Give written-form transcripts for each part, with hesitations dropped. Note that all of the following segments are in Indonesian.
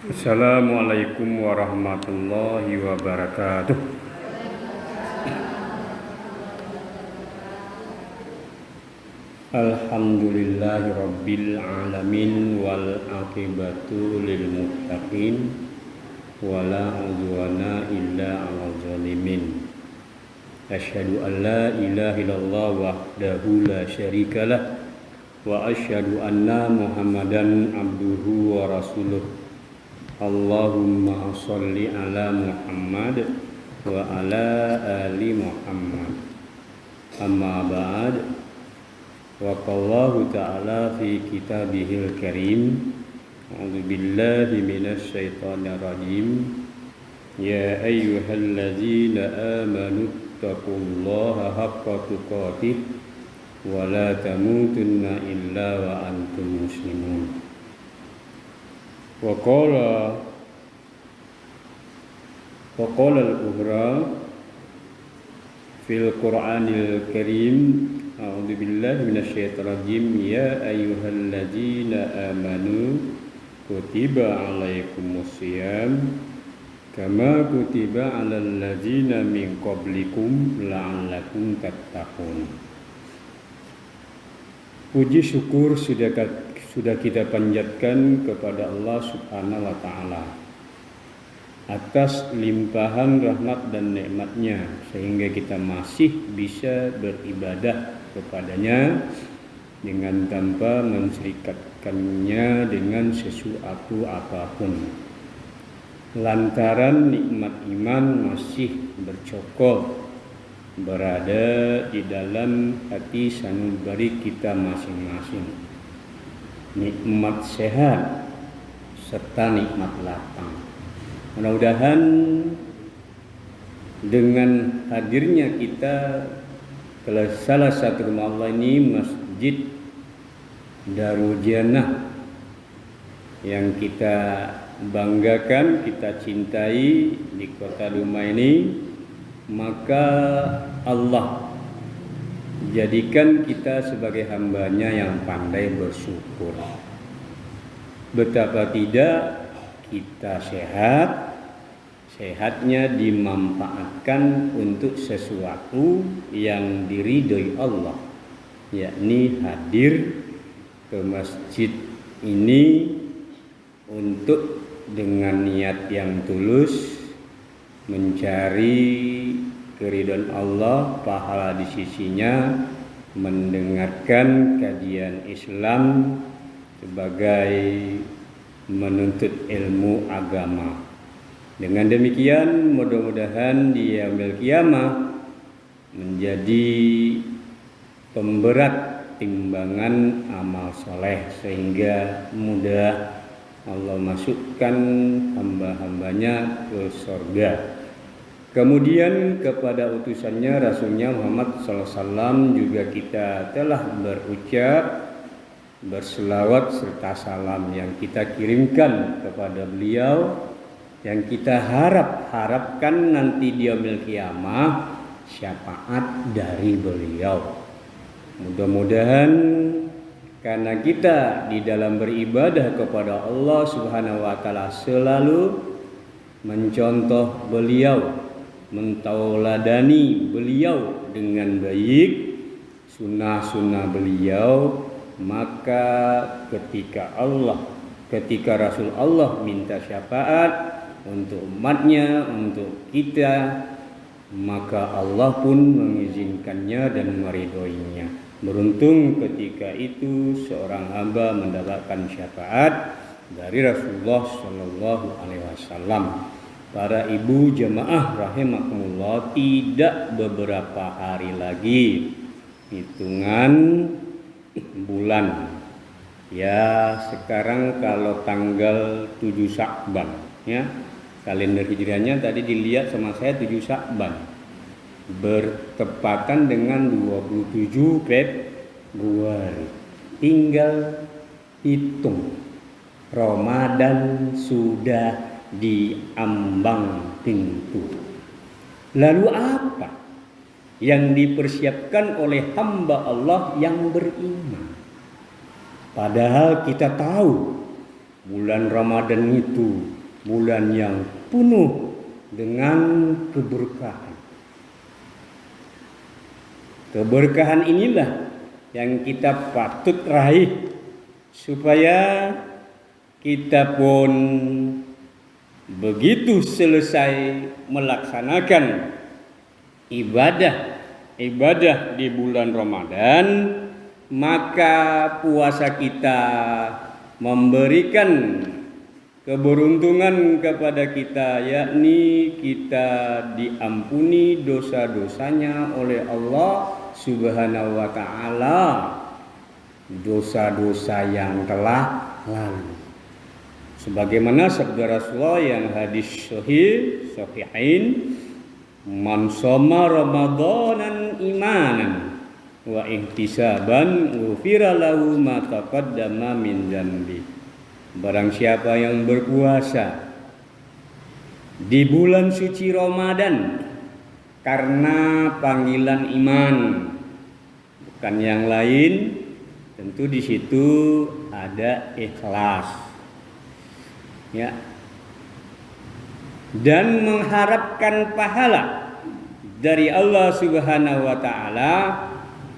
Assalamualaikum warahmatullahi wabarakatuh. Alhamdulillahi rabbil alamin wal aqibatu lil muttaqin wala udwana illa 'alal zalimin. Asyhadu an la ilaha illallah wahdahu la syarikalah wa asyhadu anna Muhammadan abduhu wa rasuluh. Allahumma sholli ala Muhammad wa ala ali Muhammad. Amma ba'd. Wa qallahu ta'ala fi kitabihil karim. A'udzu billahi minasy syaithanir rajim. Ya ayyuhalladzina amanu taqullaha haqqa tuqatih wa la tamutunna illa wa antum muslimun. Wa qala al-ukhra fil Qur'anil Karim. A'udzu billahi minasyaitonir rajim. Ya ayyuhalladzina amanu kutiba 'alaikumusiyam kama kutiba 'alal ladzina min qablikum la'allakum tattaqun. Puji syukur sudah kita panjatkan kepada Allah Subhanahu wa Ta'ala atas limpahan rahmat dan nikmatnya sehingga kita masih bisa beribadah kepadanya dengan tanpa menserikatkannya dengan sesuatu apapun. Lantaran nikmat iman masih bercokol berada di dalam hati sanubari kita masing-masing. Nikmat sehat serta nikmat lapang. Mudah-mudahan dengan hadirnya kita ke salah satu rumah Allah ini, Masjid Darul Jannah, yang kita banggakan, kita cintai di kota Dumai ini, maka Allah jadikan kita sebagai hambanya yang pandai bersyukur. Betapa tidak kita sehatnya dimanfaatkan untuk sesuatu yang diridhoi Allah, yakni hadir ke masjid ini untuk dengan niat yang tulus mencari keridhaan Allah, pahala di sisinya, mendengarkan kajian Islam sebagai menuntut ilmu agama. Dengan demikian mudah-mudahan di yaumil qiyamah menjadi pemberat timbangan amal soleh sehingga mudah Allah masukkan hamba-hambanya ke surga. Kemudian kepada utusannya Rasulnya Muhammad SAW juga kita telah berucap berselawat serta salam yang kita kirimkan kepada beliau, yang kita harapkan nanti di yaumil qiyamah syafaat dari beliau. Mudah-mudahan karena kita di dalam beribadah kepada Allah Subhanahu wa Ta'ala selalu mencontoh beliau, mentauladani beliau dengan baik, sunnah-sunnah beliau, maka ketika Rasul Allah minta syafaat untuk umatnya, untuk kita, maka Allah pun mengizinkannya dan meridhoinya. Beruntung ketika itu seorang hamba mendapatkan syafaat dari Rasulullah Shallallahu Alaihi Wasallam. Para ibu jemaah rahimakumullah, tidak beberapa hari lagi hitungan bulan. Ya, sekarang kalau tanggal 7 Sya'ban ya, kalender hijriahnya tadi dilihat sama saya 7 Sya'ban, bertepatan dengan 27 Februari. Tinggal hitung, Ramadan sudah di ambang pintu. Lalu apa yang dipersiapkan oleh hamba Allah yang beriman? Padahal kita tahu Bulan Ramadan itu bulan yang penuh dengan keberkahan. Keberkahan inilah yang kita patut raih supaya kita pun begitu selesai melaksanakan ibadah di bulan Ramadan, maka puasa kita memberikan keberuntungan kepada kita, yakni kita diampuni dosa-dosanya oleh Allah Subhanahu wa ta'ala, dosa-dosa yang telah lalu. Sebagaimana sabda Rasulullah yang hadis sahihain, man shoma ramadanan imanan wa ihtisaban ghufira lahu ma taqaddama min dzambi. Barang siapa yang berpuasa di bulan suci Ramadan karena panggilan iman, bukan yang lain, tentu di situ ada ikhlas, ya, dan mengharapkan pahala dari Allah Subhanahu wa ta'ala,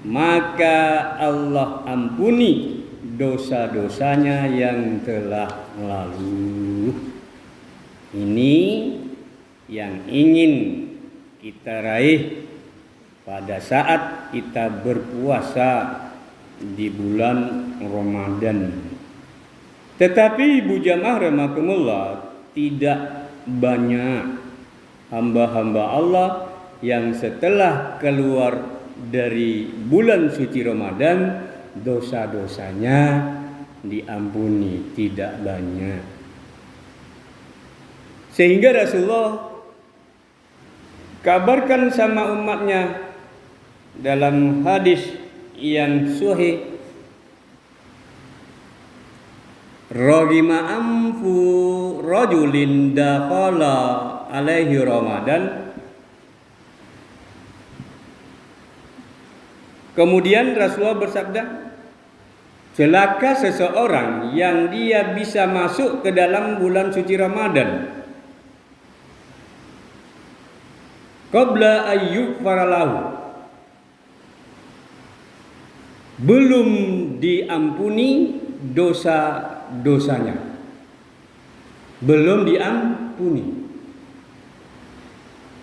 maka Allah ampuni dosa-dosanya yang telah lalu. Ini yang ingin kita raih pada saat kita berpuasa di bulan Ramadan. Tetapi ibu jamaah rahimakumullah, tidak banyak hamba-hamba Allah yang setelah keluar dari bulan suci Ramadan dosa-dosanya diampuni, tidak banyak. Sehingga Rasulullah kabarkan sama umatnya dalam hadis yang sahih, ragima amfu rajulin dakhala alaihi Ramadan. Kemudian Rasulullah bersabda, celaka seseorang yang dia bisa masuk ke dalam bulan suci Ramadan qabla ayyub faralahu, belum diampuni dosa-dosanya, belum diampuni.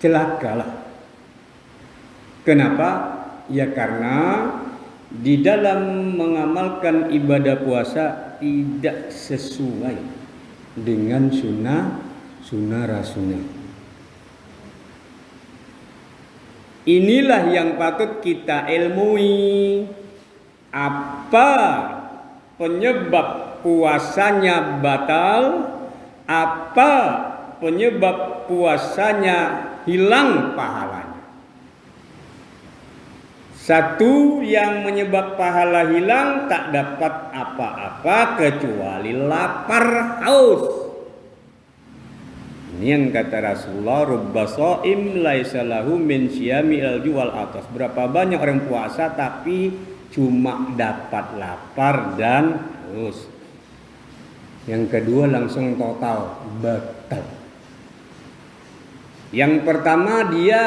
Celakalah. Kenapa? Ya karena di dalam mengamalkan ibadah puasa tidak sesuai dengan sunnah Rasulnya. Inilah yang patut kita ilmui. Apa penyebab puasanya batal? Apa penyebab puasanya hilang pahalanya? Satu yang menyebab pahala hilang, tak dapat apa-apa kecuali lapar haus. Ini yang kata Rasulullah, rubba shaim laisa lahu min syiyami al-juwal atas. Berapa banyak orang puasa tapi cuma dapat lapar dan haus. Yang kedua langsung total batal. Yang pertama, dia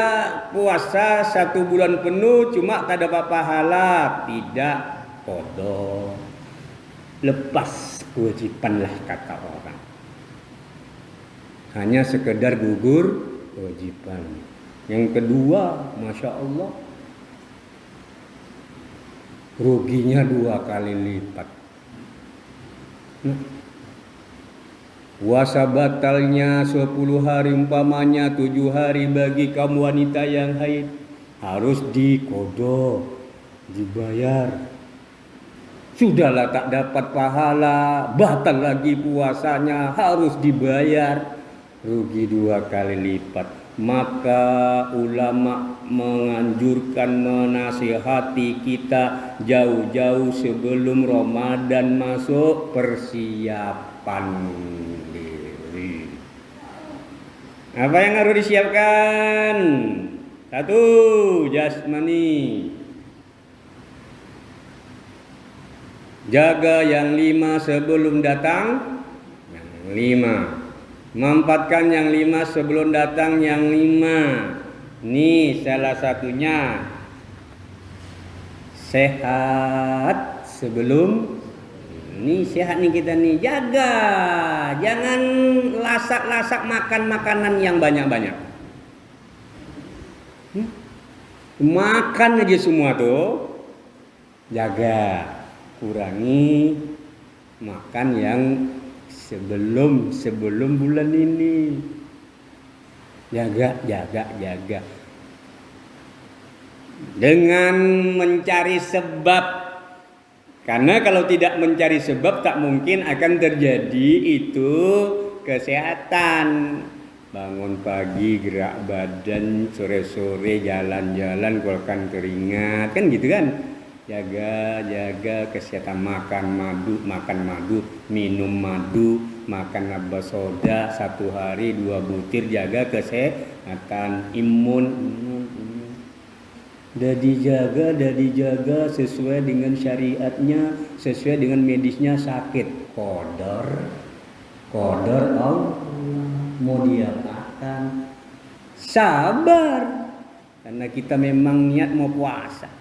puasa 1 bulan penuh cuma tak dapat pahala, tidak qada, lepas kewajiban lah kata orang, hanya sekedar gugur kewajiban. Yang kedua, masya Allah, ruginya 2 kali lipat. Puasa batalnya 10 hari, umpamanya 7 hari bagi kaum wanita yang haid, harus diqada, dibayar. Sudahlah tak dapat pahala, batal lagi puasanya, harus dibayar, rugi 2 kali lipat. Maka ulama menganjurkan, menasihati kita jauh-jauh sebelum Ramadan masuk, persiapan diri. Apa yang harus disiapkan? 1, jasmani. Jaga yang 5 sebelum datang 5. Memanfaatkan yang 5 sebelum datang yang 5. Nih salah satunya sehat sebelum ini sehat nih kita nih, jaga jangan lasak-lasak makan makanan yang banyak-banyak. Makan aja semua tuh, jaga kurangi makan yang sebelum bulan ini. Jaga. Dengan mencari sebab. Karena kalau tidak mencari sebab tak mungkin akan terjadi itu kesehatan. Bangun pagi gerak badan, sore-sore jalan-jalan keluarkan keringat, kan gitu kan. Jaga kesehatan, makan madu, minum madu, makan nabah soda 1 hari 2 butir, jaga kesehatan imun. Dijaga sesuai dengan syariatnya, sesuai dengan medisnya. Sakit qadar Allah mau diapakan, sabar karena kita memang niat mau puasa.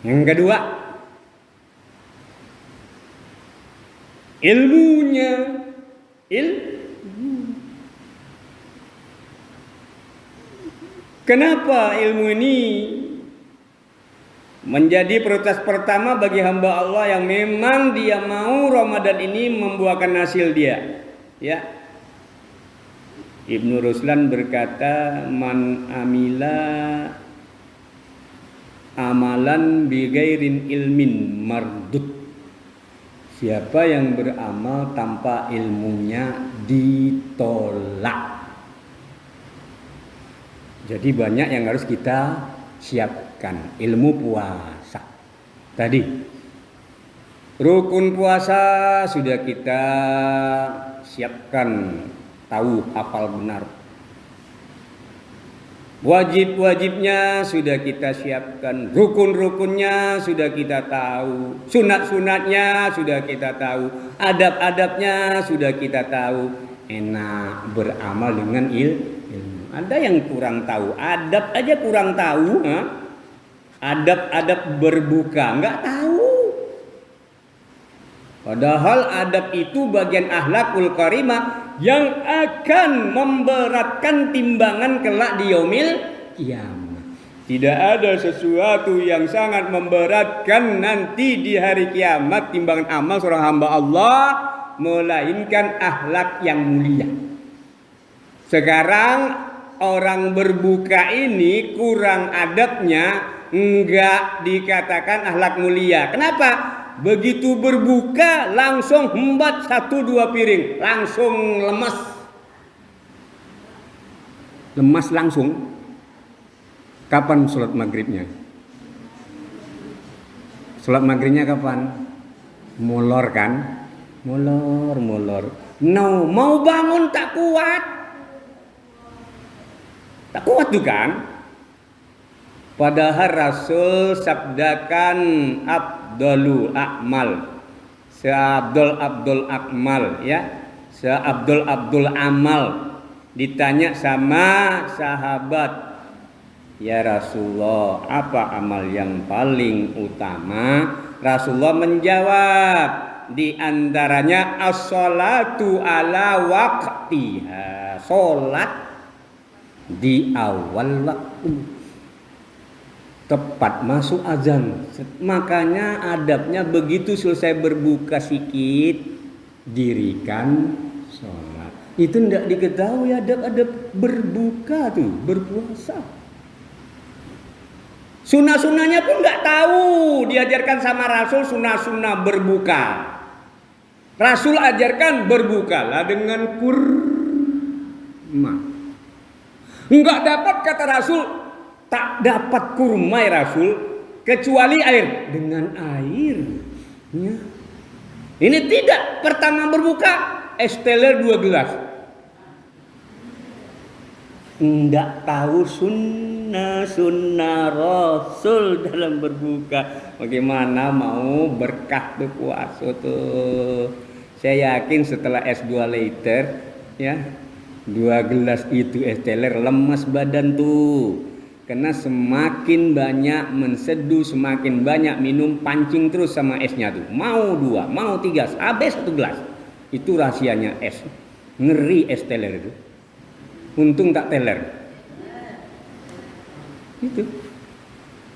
Yang kedua, ilmunya. Kenapa ilmu ini menjadi prioritas pertama bagi hamba Allah yang memang dia mau Ramadan ini membuahkan hasil dia? Ya. Ibnu Ruslan berkata, man amila amalan bigairin ilmin mardud. Siapa yang beramal tanpa ilmunya ditolak. Jadi banyak yang harus kita siapkan. Ilmu puasa tadi, rukun puasa sudah kita siapkan, tahu, hafal benar. Wajib-wajibnya sudah kita siapkan, rukun-rukunnya sudah kita tahu, sunat-sunatnya sudah kita tahu, adab-adabnya sudah kita tahu. Enak beramal dengan ilmu. Ada yang kurang tahu, adab aja kurang tahu, adab-adab berbuka nggak tahu. Padahal adab itu bagian akhlakul karimah yang akan memberatkan timbangan kelak di yaumil kiamat. Tidak ada sesuatu yang sangat memberatkan nanti di hari kiamat timbangan amal seorang hamba Allah melainkan akhlak yang mulia. Sekarang orang berbuka ini kurang adabnya, enggak dikatakan akhlak mulia. Kenapa? Begitu berbuka langsung hembat 1-2 piring, langsung lemas langsung. Kapan sholat maghribnya? Sholat maghribnya kapan? Molor kan? Molor. No, mau bangun tak kuat tuh kan? Padahal Rasul sabdakan Abdul Akmal, Abdul Akmal ya, Abdul Amal. Ditanya sama sahabat, ya Rasulullah, apa amal yang paling utama? Rasulullah menjawab, di antaranya as-sholatu ala waqtiha, sholat di awal waktu, tepat masuk azan. Makanya adabnya begitu selesai berbuka sikit, dirikan sholat. Itu tidak diketahui adab-adab berbuka tuh, berpuasa. Sunnah-sunnahnya pun nggak tahu. Diajarkan sama Rasul sunnah-sunnah berbuka. Rasul ajarkan berbukalah dengan kurma. Enggak dapat kata Rasul, tak dapat kurma ya Rasul kecuali air, dengan air. Ya. Ini tidak, pertama berbuka es teler 2 gelas. Enggak tahu sunnah Rasul dalam berbuka. Bagaimana mau berkah tuh puasa tuh. Saya yakin setelah S2 later ya, 2 gelas itu es teler lemas badan tuh. Karena semakin banyak menseduh, semakin banyak minum, pancing terus sama esnya tuh. Mau 2, mau 3, habis 1 gelas. Itu rahasianya es. Ngeri es teler itu. Untung tak teler. Itu.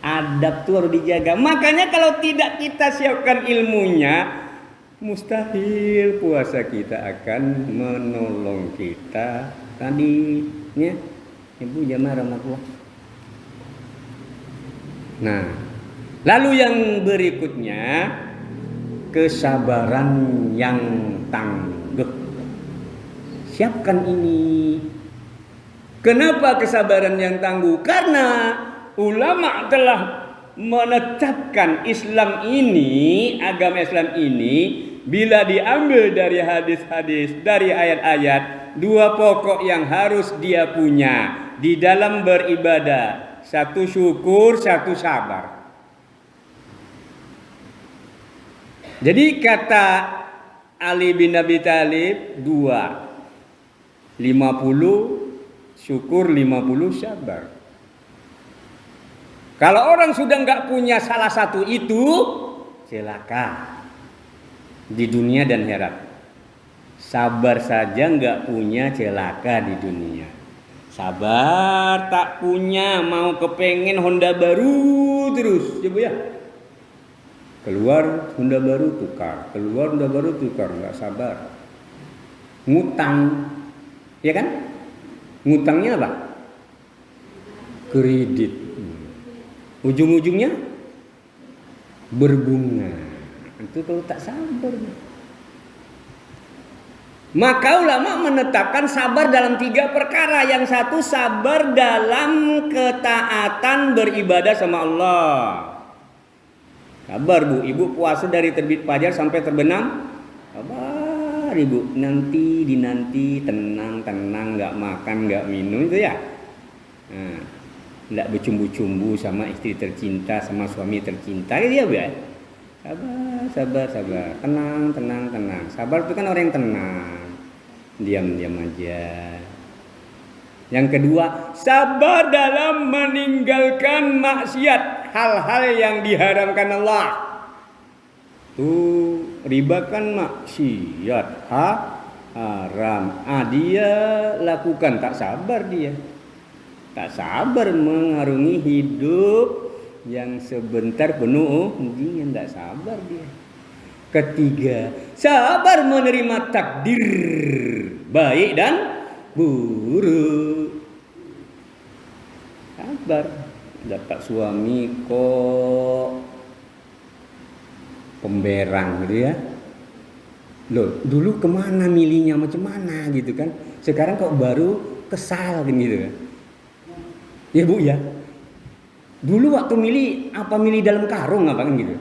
Adab tuh harus dijaga. Makanya kalau tidak kita siapkan ilmunya, mustahil puasa kita akan menolong kita tadinya. Ibu jamaah rahmatullah. Nah, lalu yang berikutnya kesabaran yang tangguh. Siapkan ini. Kenapa kesabaran yang tangguh? Karena ulama telah menetapkan Islam ini, agama Islam ini, bila diambil dari hadis-hadis, dari ayat-ayat, 2 pokok yang harus dia punya di dalam beribadah. 1 syukur, 1 sabar. Jadi kata Ali bin Abi Thalib 2, 50 syukur, 50 sabar. Kalau orang sudah nggak punya salah satu itu, celaka di dunia dan akhirat. Sabar saja nggak punya, celaka di dunia. Sabar tak punya, mau kepengen Honda baru terus, coba ya. Keluar Honda baru tukar, keluar Honda baru tukar, nggak sabar. Ngutang, ya kan? Ngutangnya apa? Kredit. Ujung-ujungnya berbunga. Itu kalau tak sabar. Maka ulama menetapkan sabar dalam 3 perkara. Yang satu sabar dalam ketaatan beribadah sama Allah. Sabar bu, ibu puasa dari terbit fajar sampai terbenam. Sabar ibu, dinanti, tenang, nggak makan, nggak minum itu ya. Nah, nggak bercumbu-cumbu sama istri tercinta, sama suami tercinta, ya bu ya. Sabar, tenang. Sabar itu kan orang yang tenang. Diam-diam aja. Yang kedua, sabar dalam meninggalkan maksiat, hal-hal yang diharamkan Allah. Tuh, riba kan maksiat, haram. Dia lakukan, tak sabar dia. Tak sabar mengarungi hidup yang sebentar penuh ujian, tak sabar dia. Ketiga, sabar menerima takdir baik dan buruk. Sabar. Dapat suami kok pemberang gitu ya. Loh, dulu kemana milihnya macam mana gitu kan. Sekarang kok baru kesal kan gitu kan. Ya bu ya. Dulu waktu milih dalam karung apa kan gitu.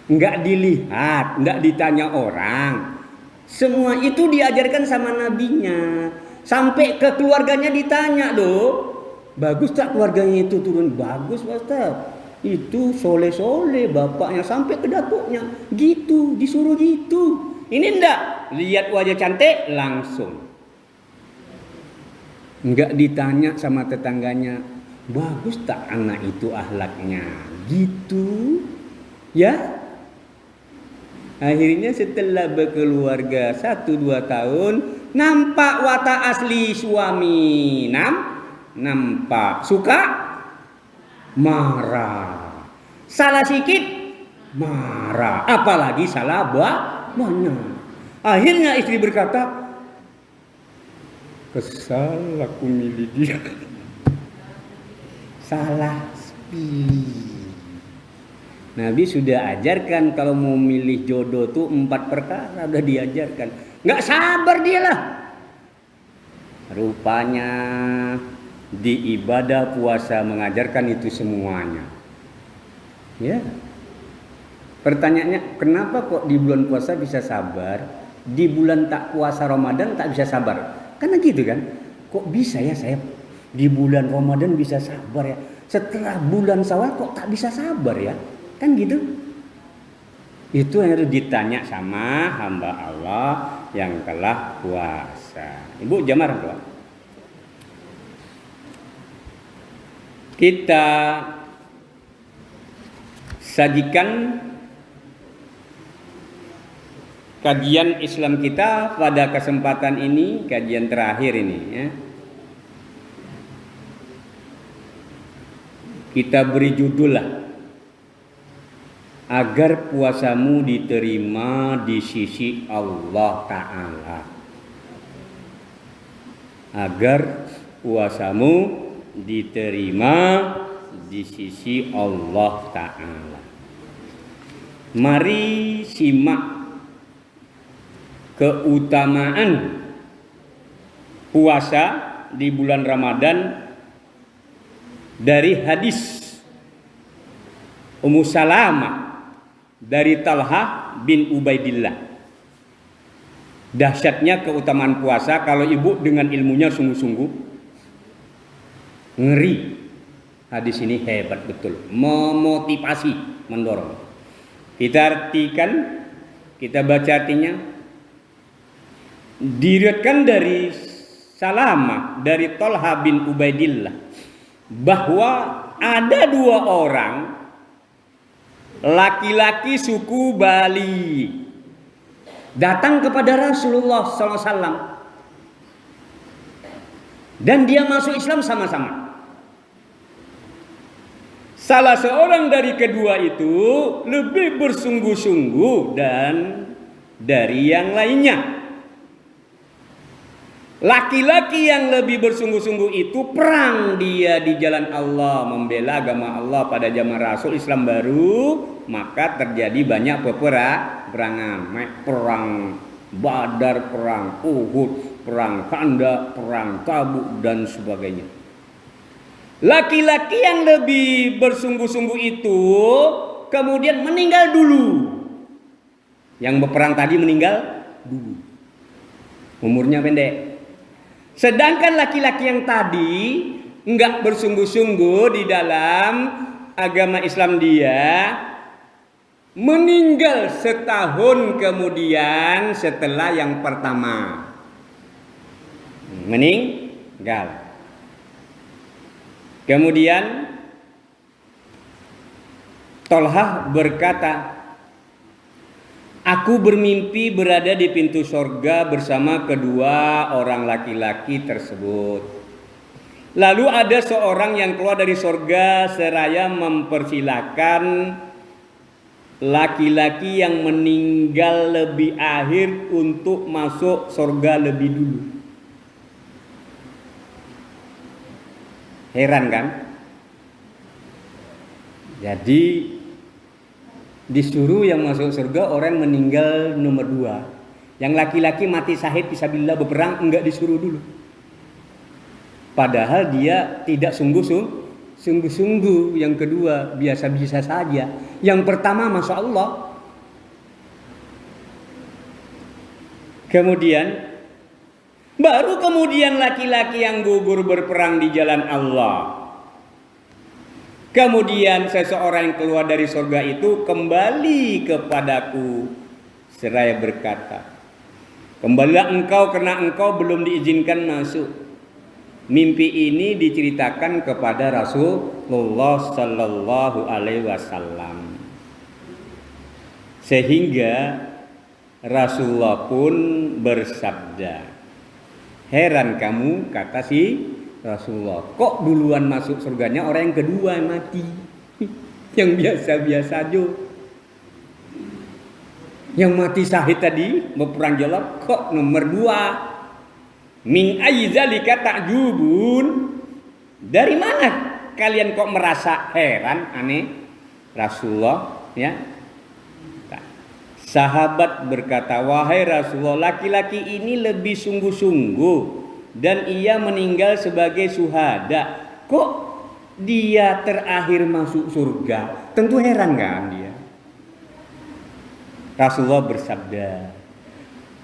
Enggak dilihat, enggak ditanya orang. Semua itu diajarkan sama nabinya. Sampai ke keluarganya ditanya loh. Bagus tak keluarganya itu turun? Bagus Ustaz. Itu soleh-soleh bapaknya sampai ke dapurnya. Gitu, disuruh gitu. Ini enggak, lihat wajah cantik langsung. Enggak ditanya sama tetangganya. Bagus tak anak itu akhlaknya? Gitu. Ya. Akhirnya setelah berkeluarga 1-2 tahun, nampak watak asli suami. Nampak suka marah. Salah sikit marah. Apalagi salah banyak. Akhirnya istri berkata, kesal aku milih dia. Salah pilih. Nabi sudah ajarkan kalau mau milih jodoh tuh 4 perkara udah diajarkan. Nggak sabar dia lah. Rupanya di ibadah puasa mengajarkan itu semuanya. Ya. Pertanyaannya, kenapa kok di bulan puasa bisa sabar, di bulan tak puasa Ramadan tak bisa sabar? Karena gitu kan. Kok bisa ya saya di bulan Ramadan bisa sabar ya? Setelah bulan Syawal kok tak bisa sabar ya? Kan gitu. Itu yang harus ditanya sama hamba Allah yang telah puasa. Ibu jamar doa. Kita sajikan kajian Islam kita pada kesempatan ini, kajian terakhir ini ya. Kita beri judul lah, agar puasamu diterima di sisi Allah Ta'ala. Agar puasamu diterima di sisi Allah Ta'ala. Mari simak keutamaan puasa di bulan Ramadan dari hadis Ummu Salamah dari Talha bin Ubaidillah. Dahsyatnya keutamaan puasa kalau ibu dengan ilmunya sungguh-sungguh, ngeri. Hadis ini hebat betul, memotivasi, mendorong. Kita artikan, kita baca artinya. Diriwayatkan dari Salamah dari Talha bin Ubaidillah bahwa ada 2 orang laki-laki suku Bali datang kepada Rasulullah SAW dan dia masuk Islam sama-sama. Salah seorang dari kedua itu lebih bersungguh-sungguh dan dari yang lainnya. Laki-laki yang lebih bersungguh-sungguh itu perang dia di jalan Allah, membela agama Allah pada zaman Rasul Islam baru, maka terjadi banyak peperangan, perang Badar, perang Uhud, perang Khandaq, perang Tabuk dan sebagainya. Laki-laki yang lebih bersungguh-sungguh itu kemudian meninggal dulu. Yang berperang tadi meninggal dulu. Umurnya pendek. Sedangkan laki-laki yang tadi enggak bersungguh-sungguh di dalam agama Islam, dia meninggal setahun kemudian setelah yang pertama. Meninggal. Kemudian Talha berkata, aku bermimpi berada di pintu sorga bersama kedua orang laki-laki tersebut. Lalu ada seorang yang keluar dari sorga seraya mempersilahkan laki-laki yang meninggal lebih akhir untuk masuk sorga lebih dulu. Heran kan? Jadi disuruh yang masuk surga orang meninggal nomor 2. Yang laki-laki mati syahid fisabilillah berperang enggak disuruh dulu. Padahal dia tidak sungguh-sungguh. Yang kedua biasa-biasa saja. Yang pertama Masya Allah. Baru kemudian laki-laki yang gugur berperang di jalan Allah. Kemudian seseorang yang keluar dari surga itu kembali kepadaku seraya berkata, kembalilah engkau karena engkau belum diizinkan masuk. Mimpi ini diceritakan kepada Rasulullah Sallallahu Alaihi Wasallam, sehingga Rasulullah pun bersabda, heran kamu, kata si Rasulullah, kok duluan masuk surganya orang yang kedua yang mati, yang biasa-biasa aja. Yang mati syahid tadi berperang jawab kok nomor 2. Min aizalika ta'jubun, dari mana kalian kok merasa heran, aneh? Rasulullah ya. Sahabat berkata, wahai Rasulullah, laki-laki ini lebih sungguh-sungguh dan ia meninggal sebagai syuhada. Kok dia terakhir masuk surga? Tentu heran kan dia. Rasulullah bersabda,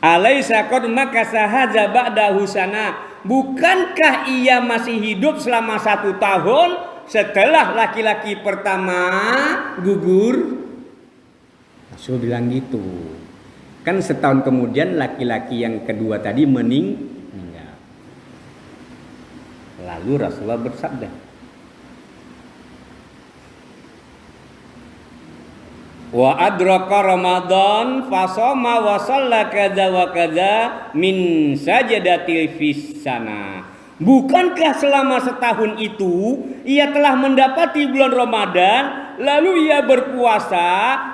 alaisa qad makasa hadza ba'dahu sana, bukankah ia masih hidup selama 1 tahun setelah laki-laki pertama gugur? Rasul bilang gitu. Kan setahun kemudian laki-laki yang kedua tadi meninggal. Lalu Rasulullah bersabda, wa adraka Ramadan fasoma wa shalla kadza wa kadza min sajadatil fis sana. Bukankah selama setahun itu ia telah mendapati bulan Ramadan, lalu ia berpuasa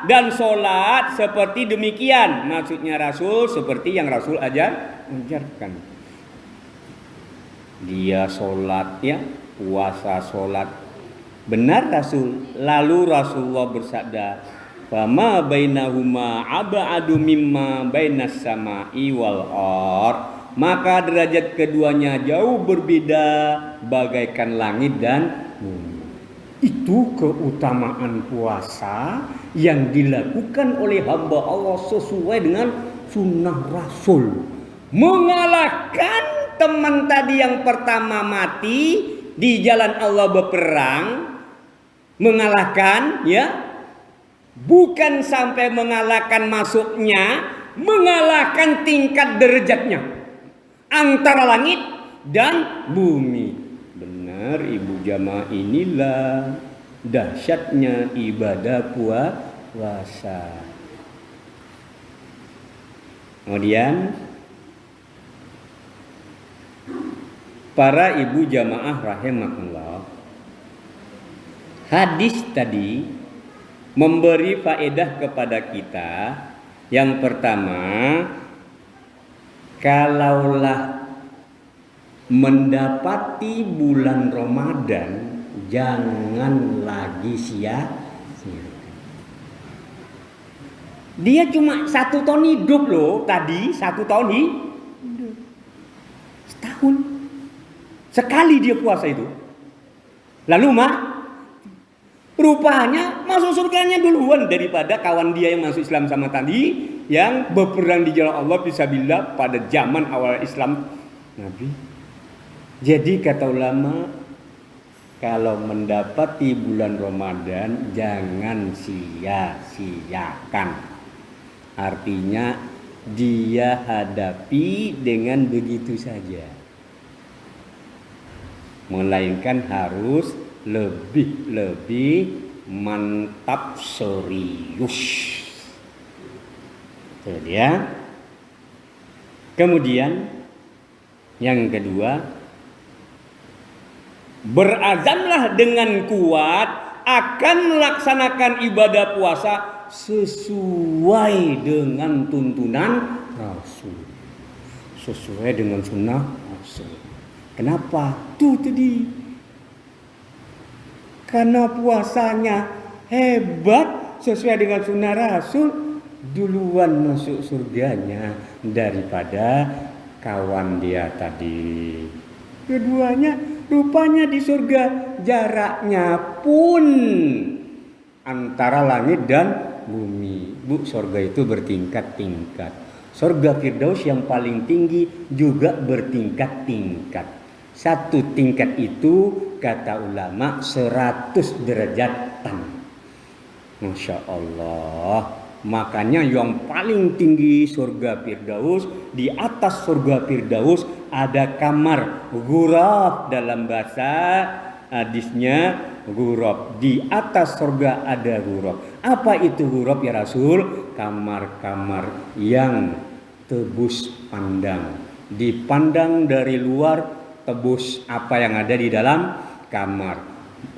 dan sholat seperti demikian. Maksudnya Rasul seperti yang Rasul ajarkan. Dia sholat ya, puasa sholat. Benar Rasul. Lalu Rasulullah bersabda, fama bainahuma aba'adu mimma bainas sama'i wal ard. Maka derajat keduanya jauh berbeda bagaikan langit dan bumi. Itu keutamaan puasa yang dilakukan oleh hamba Allah sesuai dengan sunnah Rasul. Mengalahkan teman tadi yang pertama mati di jalan Allah berperang. Mengalahkan ya. Bukan sampai mengalahkan masuknya, mengalahkan tingkat derajatnya antara langit dan bumi. Benar ibu jamaah, inilah dahsyatnya ibadah puasa. Kemudian para ibu jamaah rahimakumullah, hadis tadi memberi faedah kepada kita. Yang pertama, kalaulah mendapati bulan Ramadan, jangan lagi sia-sia. Dia cuma 1 tahun hidup loh tadi, 1 tahun hidup. Setahun. Sekali dia puasa itu. Lalu rupanya masuk surganya duluan daripada kawan dia yang masuk Islam sama tadi, yang berperang di jalan Allah fisabilillah pada zaman awal Islam Nabi. Jadi kata ulama, kalau mendapati bulan Ramadan jangan sia-siakan. Artinya dia hadapi dengan begitu saja. Melainkan harus lebih mantap, serius. Itu dia. Kemudian yang kedua, berazamlah dengan kuat akan melaksanakan ibadah puasa sesuai dengan tuntunan Rasul, sesuai dengan sunnah Rasul. Kenapa? Tuh tadi, karena puasanya hebat sesuai dengan sunnah Rasul, duluan masuk surganya daripada kawan dia tadi. Keduanya rupanya di surga jaraknya pun antara langit dan bumi. Bu, surga itu bertingkat-tingkat. Surga Firdaus yang paling tinggi juga bertingkat-tingkat. Satu tingkat itu kata ulama 100 derajatan. Masya Allah. Makanya yang paling tinggi surga Firdaus, di atas surga Firdaus ada kamar ghuraf, dalam bahasa hadisnya ghuraf. Di atas surga ada ghuraf. Apa itu ghuraf ya Rasul? Kamar-kamar yang tebus pandang. Dipandang dari luar, tebus apa yang ada di dalam kamar.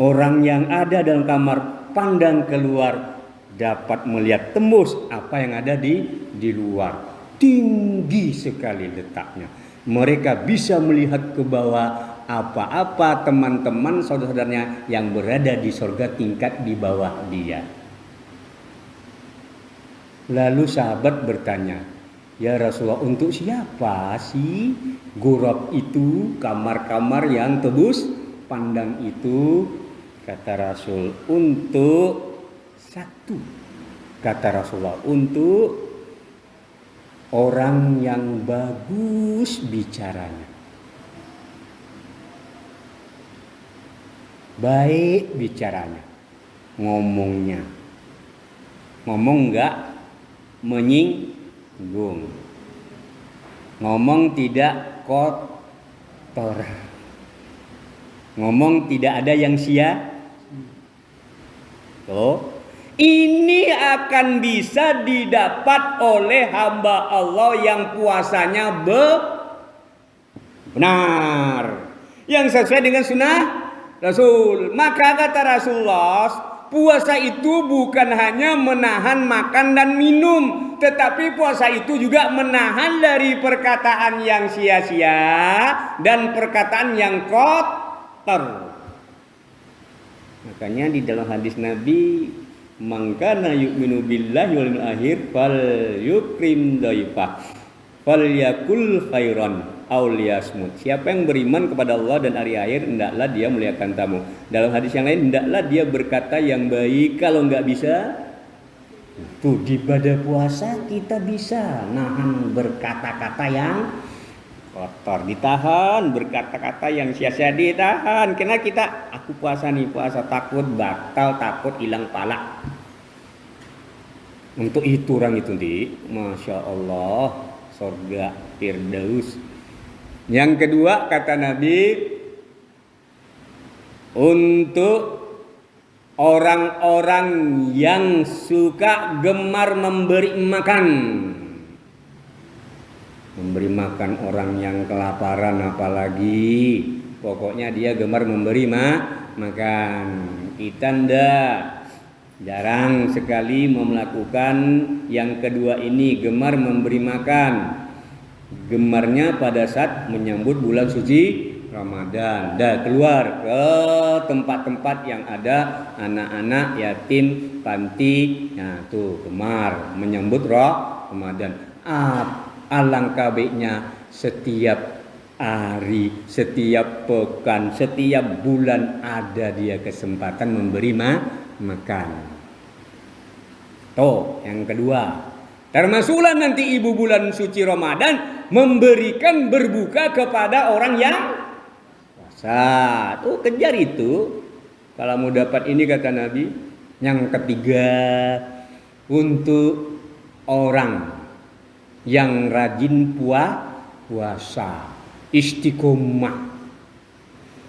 Orang yang ada dalam kamar pandang keluar, dapat melihat tembus apa yang ada di luar. Tinggi sekali letaknya. Mereka bisa melihat ke bawah apa-apa teman-teman saudara-saudaranya yang berada di surga tingkat di bawah dia. Lalu sahabat bertanya, ya Rasulullah, untuk siapa sih ghuraf itu, kamar-kamar yang tebus pandang itu? Kata Rasul, untuk satu, kata Rasulullah, untuk orang yang bagus bicaranya, baik bicaranya, ngomong enggak menyinggung. Ngomong tidak kotor. Ngomong tidak ada yang sia. Tuh. Ini akan bisa didapat oleh hamba Allah yang puasanya benar, yang sesuai dengan sunnah Rasul. Maka kata Rasulullah, puasa itu bukan hanya menahan makan dan minum, tetapi puasa itu juga menahan dari perkataan yang sia-sia dan perkataan yang kotor. Makanya di dalam hadis Nabi, mangkana yu'minu billahi wal yawmil akhir fal yukrim dhaifah fal yakul khairan aw liyasmut. Siapa yang beriman kepada Allah dan hari akhir, hendaklah dia muliakan tamu. Dalam hadis yang lain, hendaklah dia berkata yang baik. Kalau enggak bisa, tuh di ibadah puasa kita bisa nahan berkata-kata yang kotor, ditahan, berkata-kata yang sia-sia ditahan. Karena kita, aku puasa nih, puasa takut batal, takut hilang pahala. Untuk itu orang itu Masya Allah, surga Firdaus. Yang kedua kata Nabi, untuk orang-orang yang suka gemar memberi makan. Memberi makan orang yang kelaparan apalagi. Pokoknya dia gemar memberi makan. Kita ndak, jarang sekali melakukan yang kedua ini, gemar memberi makan. Gemarnya pada saat menyambut bulan suci Ramadan. Dah keluar ke tempat-tempat yang ada anak-anak yatim, panti. Nah, tuh gemar menyambut Ramadan. Alangkah baiknya setiap hari, setiap pekan, setiap bulan ada dia kesempatan memberi makan. Tuh, yang kedua. Termasuklah nanti ibu bulan suci Ramadan memberikan berbuka kepada orang yang puasa. Tuh, kejar itu. Kalau mau dapat ini kata Nabi. Yang ketiga, untuk orang yang rajin puasa, istiqomah.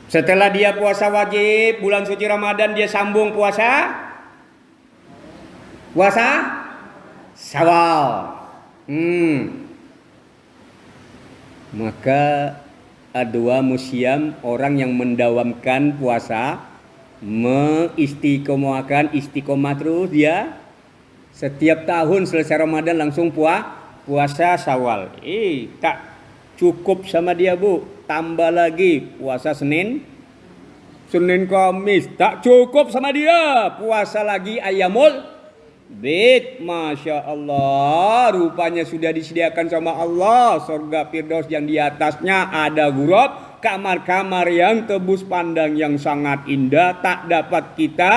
Setelah dia puasa wajib bulan suci Ramadan, dia sambung puasa Syawal. Maka adwa musyam, orang yang mendawamkan puasa, mengistiqomahkan istiqomah terus dia setiap tahun selesai Ramadan langsung puasa Syawal. Tak cukup sama dia, Bu. Tambah lagi puasa Senin Kamis. Tak cukup sama dia. Puasa lagi Ayyamul Bid. Masya Allah. Rupanya sudah disediakan sama Allah surga Firdaus yang di atasnya ada gurab, kamar-kamar yang tebus pandang yang sangat indah. Tak dapat kita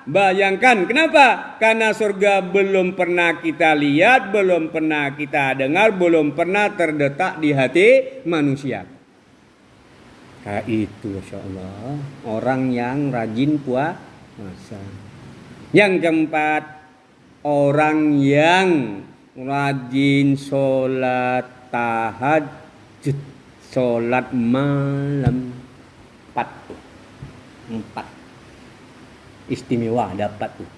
bayangkan. Kenapa? Karena surga belum pernah kita lihat, belum pernah kita dengar, belum pernah terdetak di hati manusia. Kayak itu, Masya Allah, orang yang rajin puasa. Yang keempat, orang yang rajin sholat tahajud, sholat malam. Empat. Istimewa dapat tuh.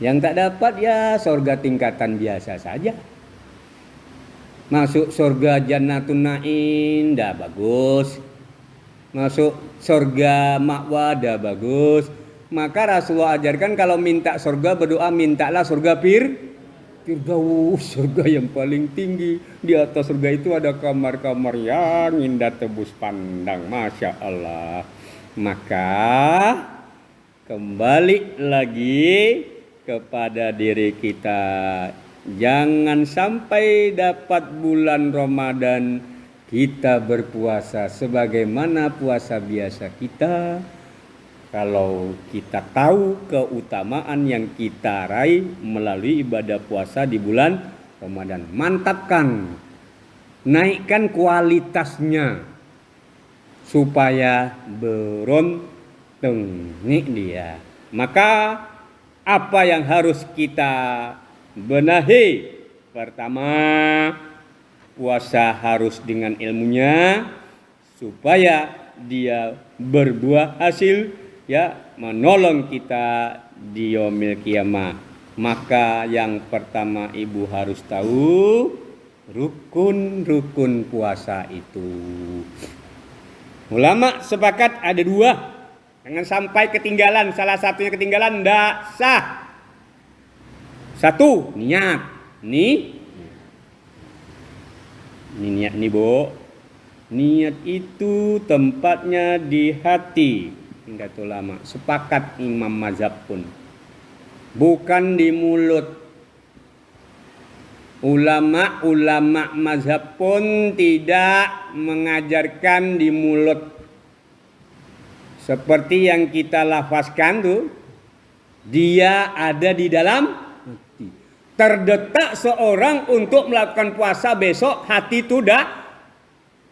Yang tak dapat ya surga tingkatan biasa saja. Masuk surga Jannatun Naim dah bagus. Masuk surga Ma'wa dah bagus. Maka Rasulullah ajarkan kalau minta surga berdoa mintalah surga Firdaus, surga yang paling tinggi. Di atas surga itu ada kamar-kamar yang indah tebus pandang. Masya Allah. Maka kembali lagi kepada diri kita. Jangan sampai dapat bulan Ramadan kita berpuasa sebagaimana puasa biasa kita. Kalau kita tahu keutamaan yang kita raih melalui ibadah puasa di bulan Ramadan, mantapkan, naikkan kualitasnya supaya beruntung dia. Maka apa yang harus kita benahi Pertama, puasa harus dengan ilmunya supaya dia berbuah hasil, ya, menolong kita di yaumil kiamah. Maka yang pertama ibu harus tahu rukun-rukun puasa itu. Ulama sepakat ada 2. Jangan sampai ketinggalan, salah satunya ketinggalan, ndak sah. 1, niat. Ini niat nih, Bu. Niat itu tempatnya di hati. Tingkat ulama sepakat, imam mazhab pun. Bukan di mulut. Ulama mazhab pun tidak mengajarkan di mulut. Seperti yang kita lafazkan tuh, dia ada di dalam hati. Terdetak seorang untuk melakukan puasa besok, hati itu dah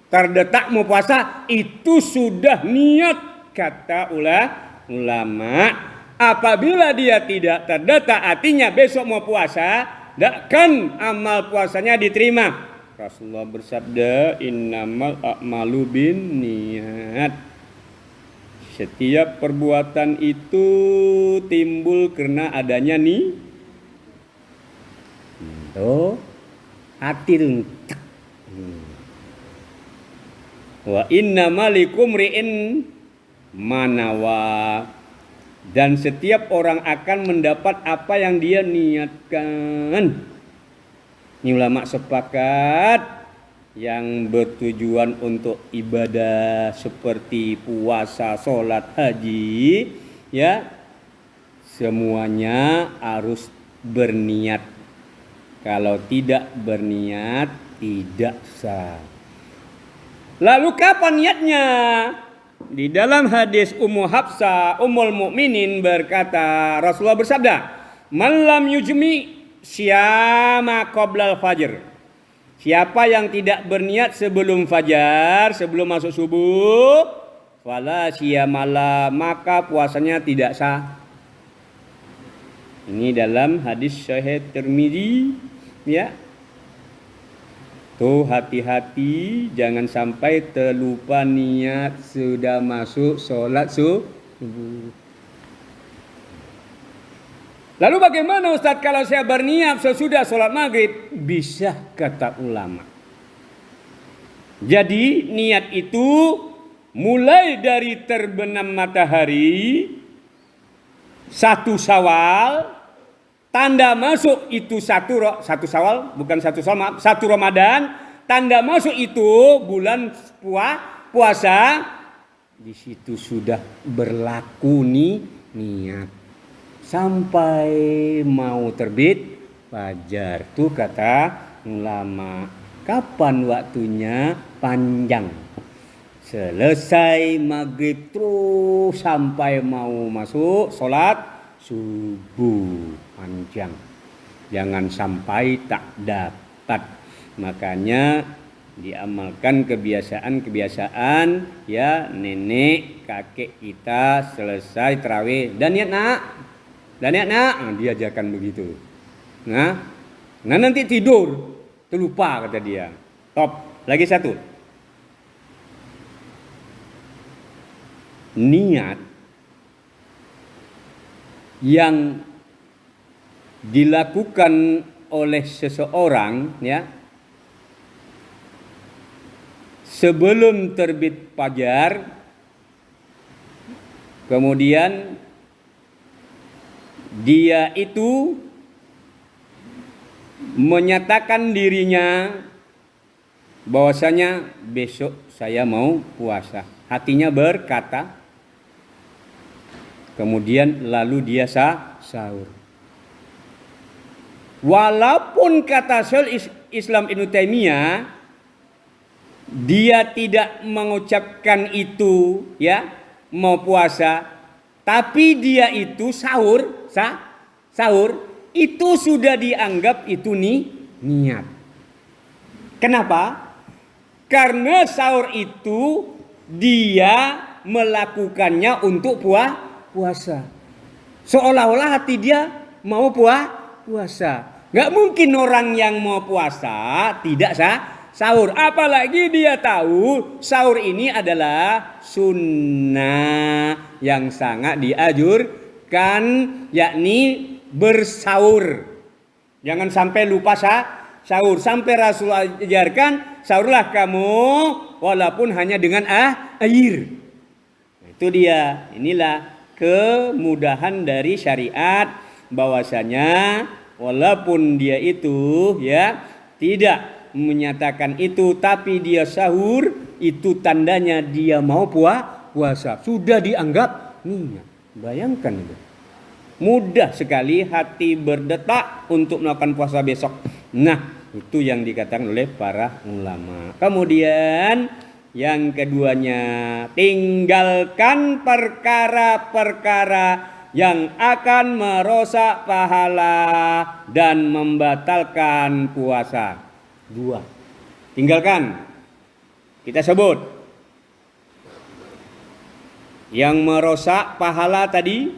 terdetak mau puasa, itu sudah niat, kata ulama. Apabila dia tidak terdetak hatinya besok mau puasa, takkan amal puasanya diterima. Rasulullah bersabda, innamal a'malu binniyat. Setiap perbuatan itu timbul karena adanya nih. Tuh, hati tuh. Wa inna malikum ri'in manawa. Dan setiap orang akan mendapat apa yang dia niatkan. Ini ulama sepakat, yang bertujuan untuk ibadah seperti puasa, sholat, haji, ya, semuanya harus berniat. Kalau tidak berniat, tidak sah. Lalu kapan niatnya? Di dalam hadis Ummu Hafsah Ummul Mukminin berkata, Rasulullah bersabda, "Man lam yujmi syama qoblal fajr." Siapa yang tidak berniat sebelum fajar, sebelum masuk subuh, fala syamala, maka puasanya tidak sah. Ini dalam hadis Sahih Tirmizi, ya. Tuh, hati-hati jangan sampai terlupa niat sudah masuk sholat subuh. Lalu bagaimana Ustaz kalau saya berniat sesudah sholat maghrib? Bisa, kata ulama. Jadi niat itu mulai dari terbenam matahari 1 Syawal, tanda masuk itu 1 Syawal, bukan 1 Syawal, maaf, 1 Ramadan, tanda masuk itu bulan puasa, di situ sudah berlaku nih niat sampai mau terbit fajar. Tuh kata ulama, kapan waktunya? Panjang. Selesai maghrib terus sampai mau masuk sholat subuh, panjang. Jangan sampai tak dapat. Makanya diamalkan kebiasaan-kebiasaan, ya, nenek kakek kita selesai tarawih dan niat nak, diajarkan begitu. Nah nanti tidur terlupa, kata dia. Top. Lagi 1. Niat yang dilakukan oleh seseorang, ya, sebelum terbit fajar, kemudian dia itu menyatakan dirinya bahwasanya besok saya mau puasa. Hatinya berkata, kemudian lalu dia sahur. Walaupun kata Syaikhul Islam Ibnu Taimiyah, dia tidak mengucapkan itu, ya, mau puasa, tapi dia itu sahur, itu sudah dianggap itu niat. Kenapa? Karena sahur itu dia melakukannya untuk puasa. Seolah-olah hati dia mau puasa. Nggak mungkin orang yang mau puasa tidak sahur. Apalagi dia tahu sahur ini adalah sunnah yang sangat dianjurkan, yakni bersahur. Jangan sampai lupa sahur. Sampai Rasul ajarkan, sahurlah kamu walaupun hanya dengan air. Itu dia. Inilah kemudahan dari syariat, bahwasanya walaupun dia itu ya tidak menyatakan itu, tapi dia sahur, itu tandanya dia mau puasa. Sudah dianggap niat. Bayangkan itu. Mudah sekali hati berdetak untuk melakukan puasa besok. Nah, itu yang dikatakan oleh para ulama. Kemudian yang keduanya, tinggalkan perkara-perkara yang akan merusak pahala dan membatalkan puasa. 2. Tinggalkan. Kita sebut. Yang merusak pahala tadi,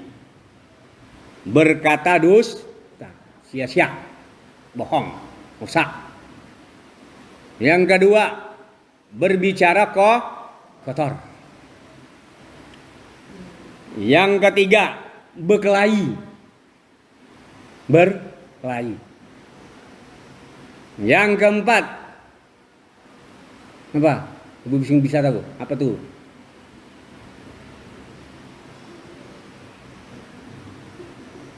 berkata dusta, sia-sia, bohong, rusak. Yang kedua, berbicara kotor. Yang ketiga, berkelahi. Yang keempat, apa? Ibu bisa tahu? Apa tuh?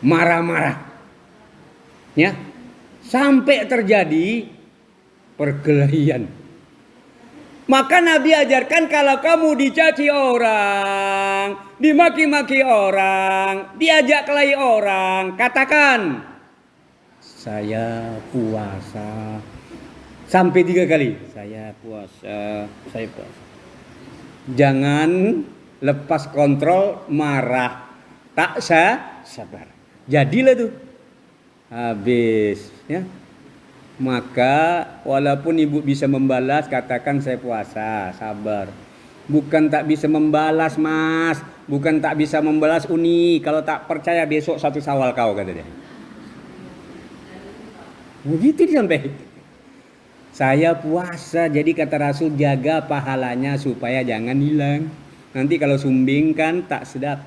Marah-marah. Ya. Sampai terjadi perkelahian. Maka Nabi ajarkan, kalau kamu dicaci orang, dimaki-maki orang, diajak kelahi orang, katakan, saya puasa. Sampai 3 kali. Saya puasa. Jangan lepas kontrol, marah. Tak sabar. Jadilah tuh. Habis. Ya. Maka walaupun ibu bisa membalas, katakan saya puasa, sabar. Bukan tak bisa membalas, Mas. Bukan tak bisa membalas, Uni. Kalau tak percaya besok 1 Syawal kau, kata dia. Begitu sampai. Saya puasa, jadi kata Rasul, jaga pahalanya supaya jangan hilang. Nanti kalau sumbing kan tak sedap.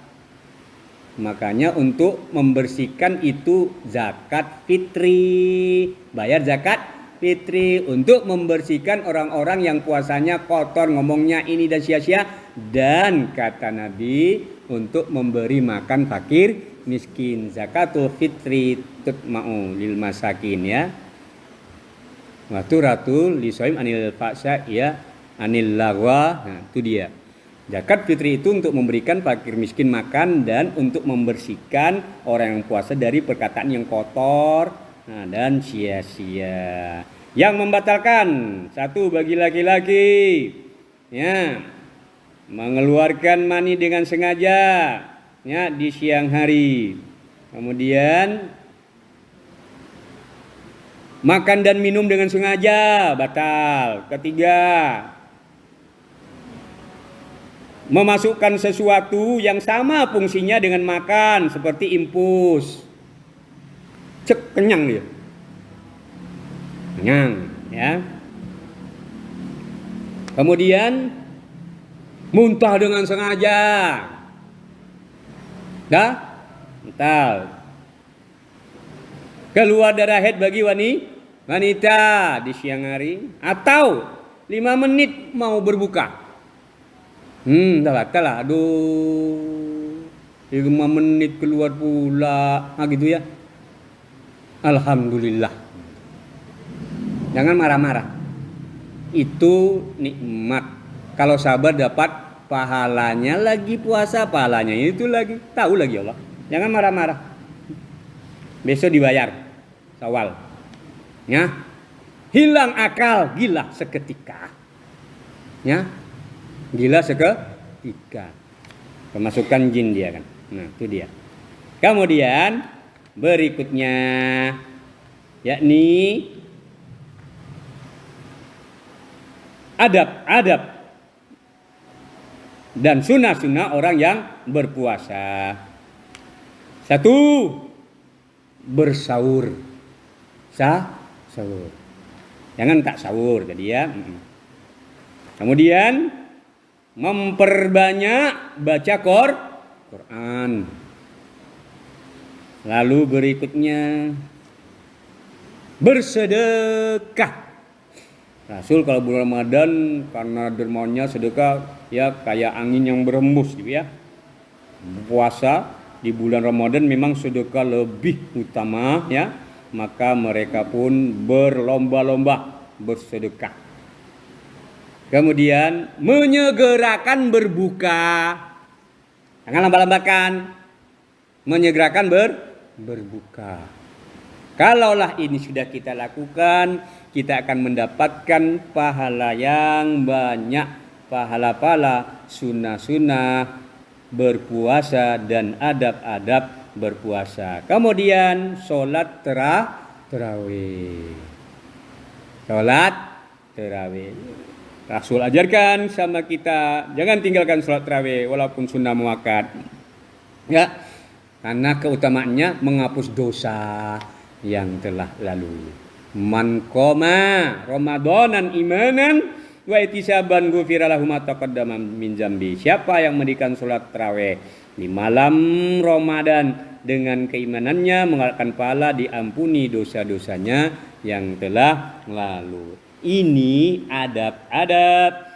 Makanya untuk membersihkan itu zakat fitri. Bayar zakat fitri untuk membersihkan orang-orang yang puasanya kotor, ngomongnya ini dan sia-sia. Dan kata Nabi, untuk memberi makan fakir miskin. Zakatul fitri tutma'u lil masakin, ya. Waktu ratul lisoim anil faksa, ya, anil lagwa. Nah, itu dia. Zakat fitri itu untuk memberikan fakir miskin makan dan untuk membersihkan orang yang puasa dari perkataan yang kotor, nah, dan sia-sia. Yang membatalkan, 1 bagi laki-laki, ya, mengeluarkan mani dengan sengaja, ya, di siang hari. Kemudian makan dan minum dengan sengaja, batal. Ketiga, memasukkan sesuatu yang sama fungsinya dengan makan, seperti infus. Cek, kenyang dia. Kenyang, ya. Kemudian muntah dengan sengaja. Dah? Batal. Keluar darah haid bagi wanita di siang hari, atau 5 menit mau berbuka. Dah batal lah. Aduh, 5 menit keluar pula. Gitu ya. Alhamdulillah. Jangan marah-marah. Itu nikmat. Kalau sabar dapat pahalanya, lagi puasa pahalanya itu lagi. Tahu lagi Allah. Jangan marah-marah. Besok dibayar. Syawal. Ya. Hilang akal, gila seketika. Ya. Gila seketika. Kemasukan jin dia kan. Nah, itu dia. Kemudian berikutnya, yakni adab-adab dan sunnah-sunnah orang yang berpuasa. 1, bersaur. sahur. Jangan tak sahur tadi ya. Kemudian memperbanyak baca Quran. Lalu berikutnya bersedekah. Rasul kalau bulan Ramadan karena dermanya sedekah ya kayak angin yang berembus gitu ya. Puasa di bulan Ramadan memang sedekah lebih utama ya. Maka mereka pun berlomba-lomba bersedekah. Kemudian menyegerakan berbuka. Jangan lambat-lambatkan. Menyegerakan berbuka. Kalaulah ini sudah kita lakukan, kita akan mendapatkan pahala yang banyak. Pahala-pahala sunnah-sunnah berpuasa dan adab-adab berpuasa. Kemudian sholat terawih. Sholat terawih. Rasul ajarkan sama kita, jangan tinggalkan sholat terawih walaupun sunnah muakkad. Ya, karena keutamaannya menghapus dosa yang telah lalu. Man qoma ramadanan imanan wa ihtisaban ghufira lahu ma taqaddama min dzambi. Siapa yang mendirikan sholat tarawih di malam Ramadan dengan keimanannya mengharapkan pahala, diampuni dosa-dosanya yang telah lalu. Ini adab-adab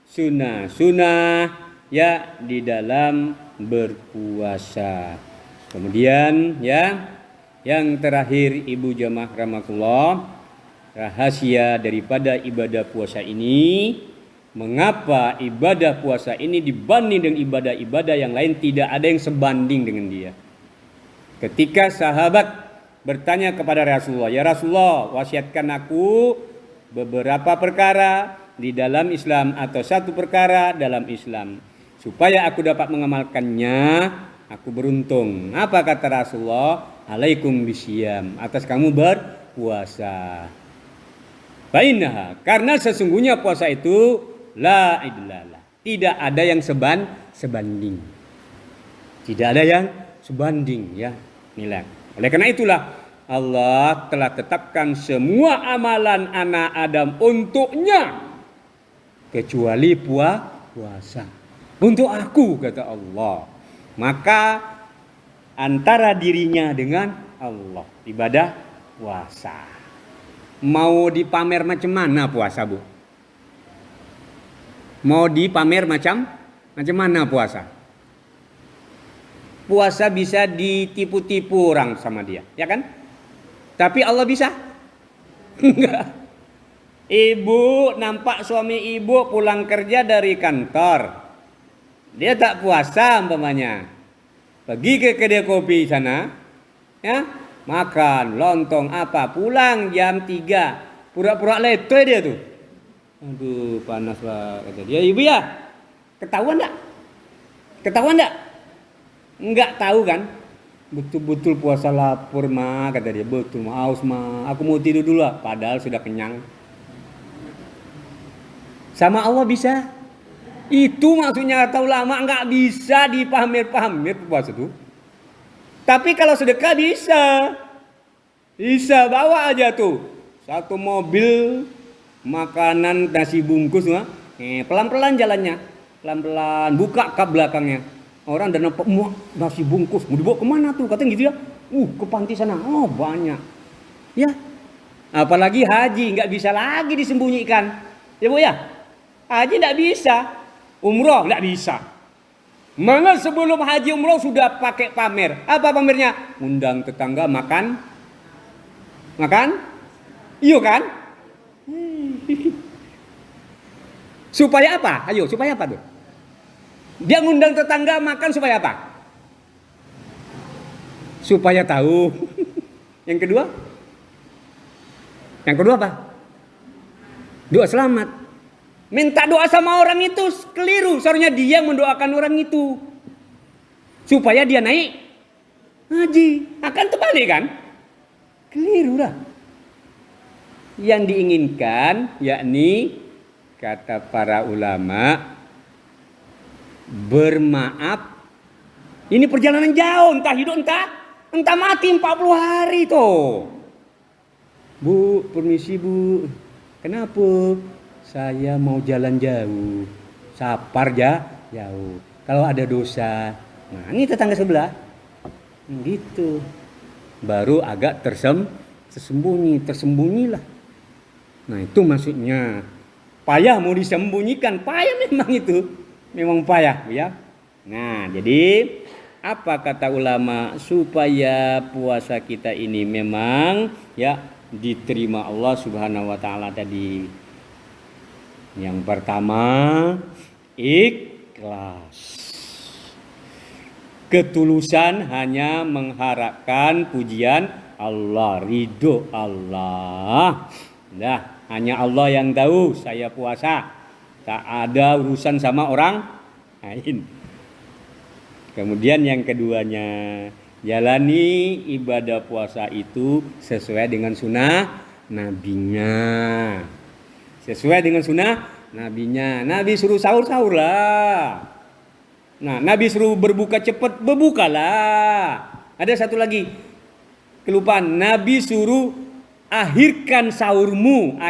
sunnah-sunnah ya di dalam berpuasa. Kemudian ya yang terakhir ibu jamaah rahmatullah, rahasia daripada ibadah puasa ini, mengapa ibadah puasa ini dibanding dengan ibadah-ibadah yang lain tidak ada yang sebanding dengan dia. Ketika sahabat bertanya kepada Rasulullah, ya Rasulullah, wasiatkan aku beberapa perkara di dalam Islam atau satu perkara dalam Islam supaya aku dapat mengamalkannya, aku beruntung. Apa kata Rasulullah? Alaikum bisyam, atas kamu berpuasa. Bainah, karena sesungguhnya puasa itu la idlalah, tidak ada yang sebanding. Tidak ada yang sebanding ya. Inilah. Oleh karena itulah Allah telah tetapkan semua amalan anak Adam untuknya kecuali puasa. Untuk aku kata Allah. Maka antara dirinya dengan Allah ibadah puasa. Mau dipamer macam mana puasa, Bu? Mau dipamer macam mana puasa? Puasa bisa ditipu-tipu orang sama dia, ya kan? Tapi Allah bisa? Enggak. Ibu nampak suami ibu pulang kerja dari kantor. Dia tak puasa umpamanya. Pergi ke kedai kopi sana, ya, makan lontong apa, pulang jam 3. Pura-pura letoy dia tuh. Aduh, panas lah kata dia. Ibu ya, ketahuan enggak? Ketahuan enggak? Enggak tahu kan? Betul-betul puasa lapar mah kata dia. Betul mah, haus mah. Aku mau tidur dulu lah. Padahal sudah kenyang. Sama Allah bisa. Itu maksudnya kata ulama, enggak bisa dipamer-pamer puasa itu. Tapi kalau sedekah bisa. Bisa bawa aja tuh. Satu mobil makanan nasi bungkus mah. Pelan-pelan jalannya. Pelan-pelan buka kap belakangnya. Orang dan nampak nasi bungkus. Mau dibawa kemana tuh? Katanya gitu ya. Ke panti sana. Oh banyak. Ya. Apalagi haji. Nggak bisa lagi disembunyikan. Ya Bu ya. Haji nggak bisa. Umroh nggak bisa. Mana sebelum haji umroh sudah pakai pamer. Apa pamernya? Undang tetangga makan. Makan? Iya kan? Supaya apa? Ayo supaya apa tuh? Dia ngundang tetangga makan supaya apa? Supaya tahu. Yang kedua? Yang kedua apa? Doa selamat. Minta doa sama orang itu keliru. Seharusnya dia mendoakan orang itu. Supaya dia naik haji. Akan terbalik kan? Keliru lah. Yang diinginkan yakni kata para ulama bermaaf. Ini perjalanan jauh, entah hidup entah mati 40 hari tuh. Bu, permisi Bu. Kenapa? Saya mau jalan jauh. Sapar jauh. Kalau ada dosa. Nah, ini tetangga sebelah. Gitu. Baru agak tersembunyilah. Nah, itu maksudnya. Payah mau disembunyikan, payah memang itu. Memang payah, ya. Nah, jadi apa kata ulama supaya puasa kita ini memang ya diterima Allah Subhanahu wa taala tadi. Yang pertama, ikhlas. Ketulusan hanya mengharapkan pujian Allah, ridho Allah. Nah, hanya Allah yang tahu saya puasa. Tak ada urusan sama orang lain. Kemudian yang keduanya, jalani ibadah puasa itu sesuai dengan sunnah nabinya. Sesuai dengan sunnah nabinya. Nabi suruh sahur lah. Nah, Nabi suruh berbuka cepat, berbukalah. Ada satu lagi kelupaan, Nabi suruh akhirkan sahurmu.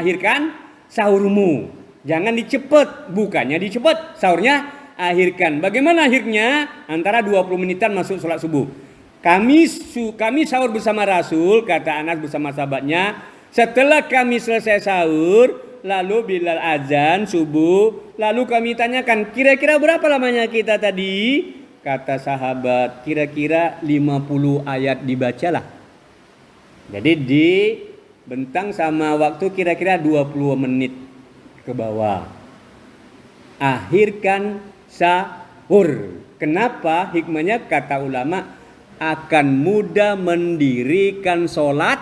Jangan dicepet, bukanya dicepet, sahurnya akhirkan. Bagaimana akhirnya? Antara 20 menitan masuk sholat subuh. Kami sahur bersama Rasul, kata Anas bersama sahabatnya. Setelah kami selesai sahur, lalu Bilal azan subuh, lalu kami tanyakan, kira-kira berapa lamanya kita tadi? Kata sahabat, kira-kira 50 ayat dibacalah. Jadi dibentang sama waktu kira-kira 20 menit ke bawah. Akhirkan sahur. Kenapa? Hikmahnya kata ulama akan mudah mendirikan sholat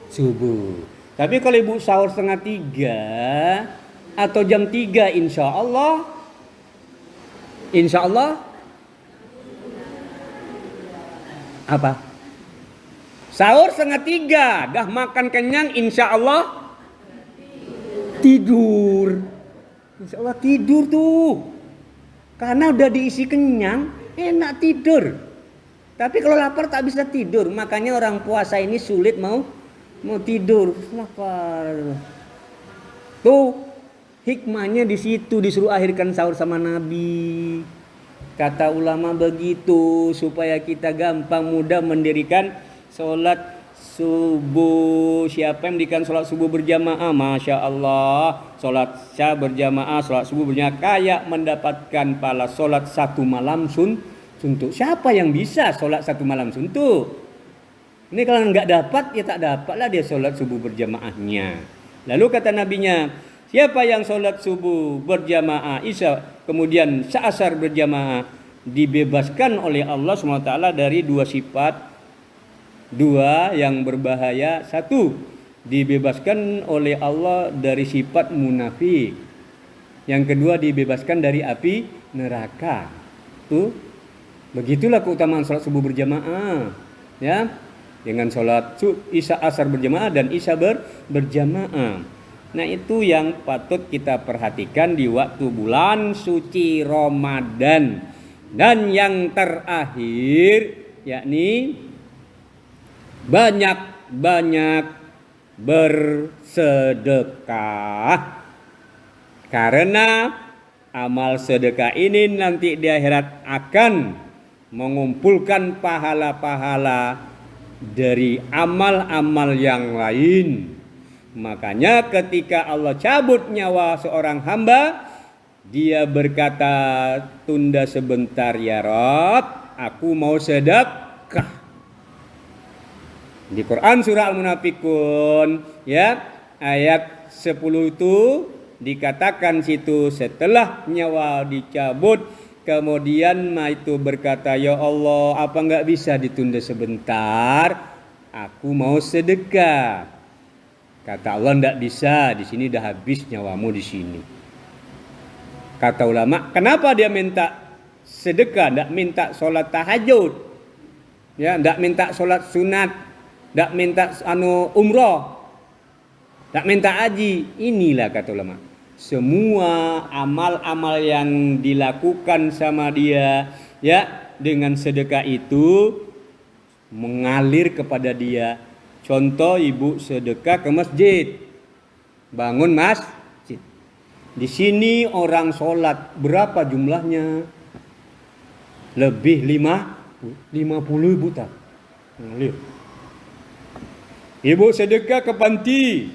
subuh. Tapi kalau ibu sahur 2:30 atau jam 3 insya Allah apa? Sahur 2:30 dah makan kenyang insya Allah tidur. Insya Allah tidur tuh. Karena udah diisi kenyang, enak tidur. Tapi kalau lapar tak bisa tidur. Makanya orang puasa ini sulit mau tidur, lapar. Tuh hikmahnya di situ, disuruh akhirkan sahur sama Nabi. Kata ulama begitu supaya kita gampang mudah mendirikan sholat subuh. Siapa yang mendirikan sholat subuh berjamaah, masya Allah, sholat syah berjamaah, sholat subuh berjamaah, kayak mendapatkan pahala sholat satu malam suntuk. Siapa yang bisa sholat satu malam suntuk? Ini kalau nggak dapat, ya tak dapatlah dia sholat subuh berjamaahnya. Lalu kata nabinya, siapa yang sholat subuh berjamaah, isya, kemudian asar berjamaah, dibebaskan oleh Allah SWT dari dua sifat, dua yang berbahaya. Satu, dibebaskan oleh Allah dari sifat munafik. Yang kedua, dibebaskan dari api neraka. Tuh, begitulah keutamaan sholat subuh berjamaah. Ya, dengan sholat isya asar berjamaah dan isya berjamaah. Nah, itu yang patut kita perhatikan di waktu bulan suci Ramadan. Dan yang terakhir yakni banyak-banyak bersedekah. Karena amal sedekah ini nanti di akhirat akan mengumpulkan pahala-pahala dari amal-amal yang lain. Makanya ketika Allah cabut nyawa seorang hamba, dia berkata, tunda sebentar ya Rabb, aku mau sedekah. Di Quran surah Al-Munafikun ya ayat 10 itu dikatakan situ, setelah nyawa dicabut kemudian itu berkata, ya Allah, apa enggak bisa ditunda sebentar? Aku mau sedekah. Kata Allah, enggak bisa, di sini dah habis nyawamu di sini. Kata ulama, kenapa dia minta sedekah, enggak minta sholat tahajud? Ya, enggak minta sholat sunat, enggak minta umroh, enggak minta haji. Inilah kata ulama, semua amal-amal yang dilakukan sama dia ya dengan sedekah itu mengalir kepada dia Contoh ibu sedekah ke masjid, bangun masjid. Di sini orang sholat berapa jumlahnya? Lebih 50 ibu tak? Lihat. Ibu sedekah ke panti,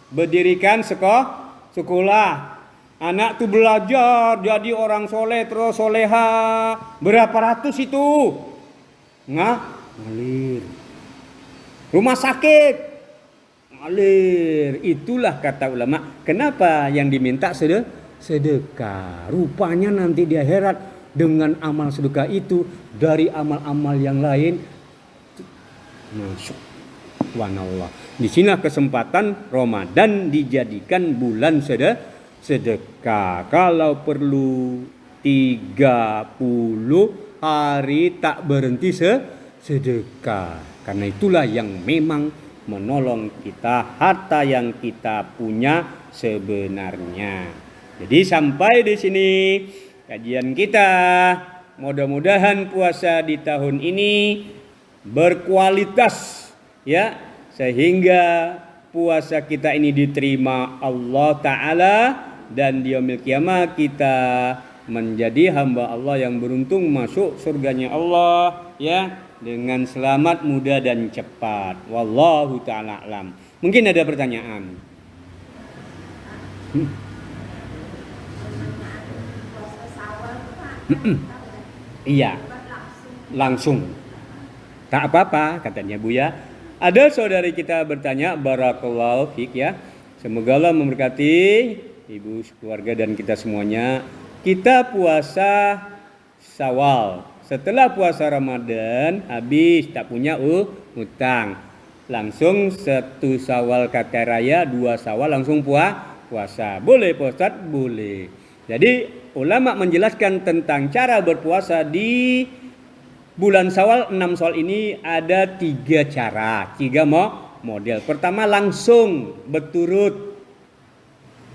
berdirikan sekolah. Anak tuh belajar jadi orang soleh terus soleha. Berapa ratus itu? Ngalir. Rumah sakit ngalir. Itulah kata ulama. Kenapa yang diminta sedekah? Rupanya nanti di akhirat dengan amal sedekah itu dari amal-amal yang lain masuk. Subhanallah. Di sini kesempatan Ramadan dijadikan bulan sedekah. Kalau perlu 30 hari tak berhenti sedekah. Karena itulah yang memang menolong kita, harta yang kita punya sebenarnya. Jadi sampai di sini kajian kita. Mudah-mudahan puasa di tahun ini berkualitas, ya, sehingga puasa kita ini diterima Allah Ta'ala, dan di yaumil qiyamah kita menjadi hamba Allah yang beruntung masuk surganya Allah, ya, dengan selamat, mudah dan cepat. Wallahu ta'ala alam. Mungkin ada pertanyaan. Iya, langsung. Tak apa-apa katanya Buya. Ada saudari kita bertanya, barakallahu fik, ya. Semoga Allah memberkati ibu, keluarga dan kita semuanya. Kita puasa Syawal. Setelah puasa Ramadan habis, tak punya utang. Langsung 1 Syawal kata raya, 2 Syawal langsung puasa. Boleh Pak Ustaz? Boleh. Jadi ulama menjelaskan tentang cara berpuasa di bulan Syawal 6 Syawal ini ada 3 cara, 3 model. Pertama langsung berturut.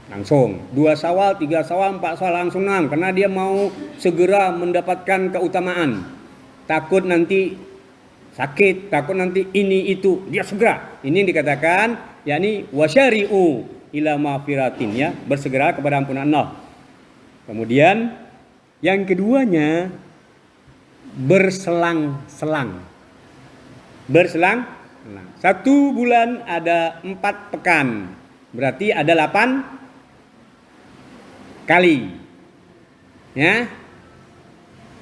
Langsung 2 Syawal, 3 Syawal, 4 Syawal langsung 6, karena dia mau segera mendapatkan keutamaan. Takut nanti sakit, takut nanti ini itu, dia segera. Ini dikatakan yakni wasyari'u ila mafiratin, ya, bersegera kepada ampunan Allah. Kemudian yang keduanya berselang-selang. 1 bulan ada 4 pekan. Berarti ada 8 kali. Ya.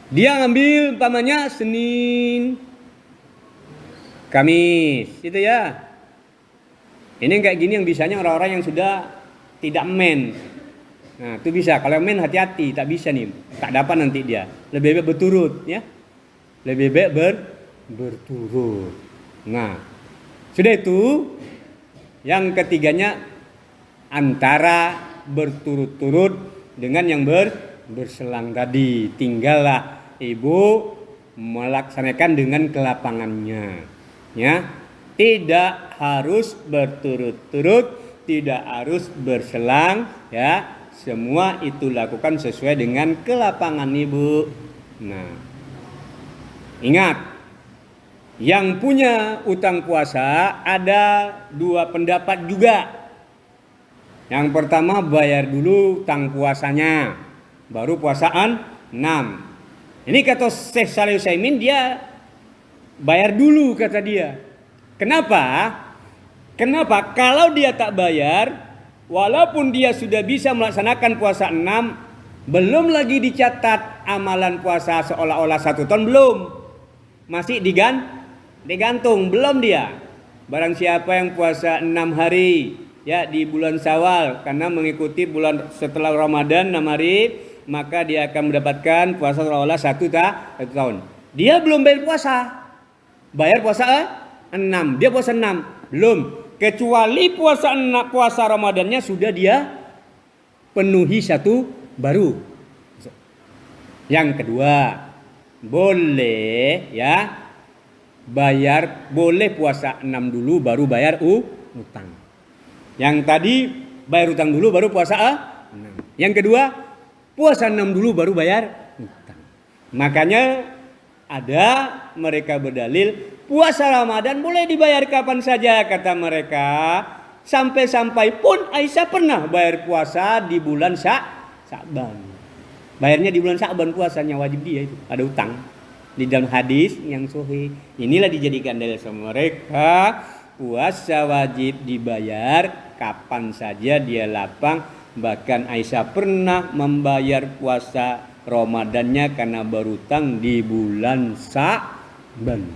Dia ngambil umpamanya Senin, Kamis, itu ya. Ini kayak gini yang bisanya orang-orang yang sudah tidak men. Nah, itu bisa. Kalau men hati-hati, tak bisa nih. Tak dapat nanti dia. Lebih baik berturut, ya. Lebih baik berturut. Nah, sudah itu. Yang ketiganya antara berturut-turut dengan yang berselang tadi. Tinggallah ibu melaksanakan dengan kelapangannya, ya. Tidak harus berturut-turut, tidak harus berselang, ya. Semua itu lakukan sesuai dengan kelapangan ibu. Nah, ingat, yang punya utang puasa ada 2 pendapat juga. Yang pertama bayar dulu utang puasanya, baru puasaan 6. Ini kata Syekh Shalih Utsaimin, dia bayar dulu kata dia. Kenapa? Kalau dia tak bayar, walaupun dia sudah bisa melaksanakan puasa 6, belum lagi dicatat amalan puasa seolah-olah 1 tahun, belum. Masih digantung, belum dia. Barang siapa yang puasa 6 hari, ya, di bulan Syawal, karena mengikuti bulan setelah Ramadan 6 hari, maka dia akan mendapatkan puasa seolah-olah 1 tahun. Dia belum bayar puasa. Bayar puasa 6, dia puasa 6, belum. Kecuali puasa Ramadannya sudah dia penuhi 1 baru. Yang kedua, boleh, ya, bayar, boleh puasa 6 dulu baru bayar utang. Yang tadi bayar utang dulu baru puasa 6. Yang kedua, puasa 6 dulu baru bayar utang. Makanya ada mereka berdalil puasa Ramadan boleh dibayar kapan saja kata mereka. Sampai-sampai pun Aisyah pernah bayar puasa di bulan Sya'ban. Bayarnya di bulan Sya'ban puasanya, wajib dia itu. Ada utang. Di dalam hadis yang sahih. Inilah dijadikan dalil sama mereka. Puasa wajib dibayar kapan saja dia lapang. Bahkan Aisyah pernah membayar puasa Ramadannya karena berutang di bulan Sya'ban.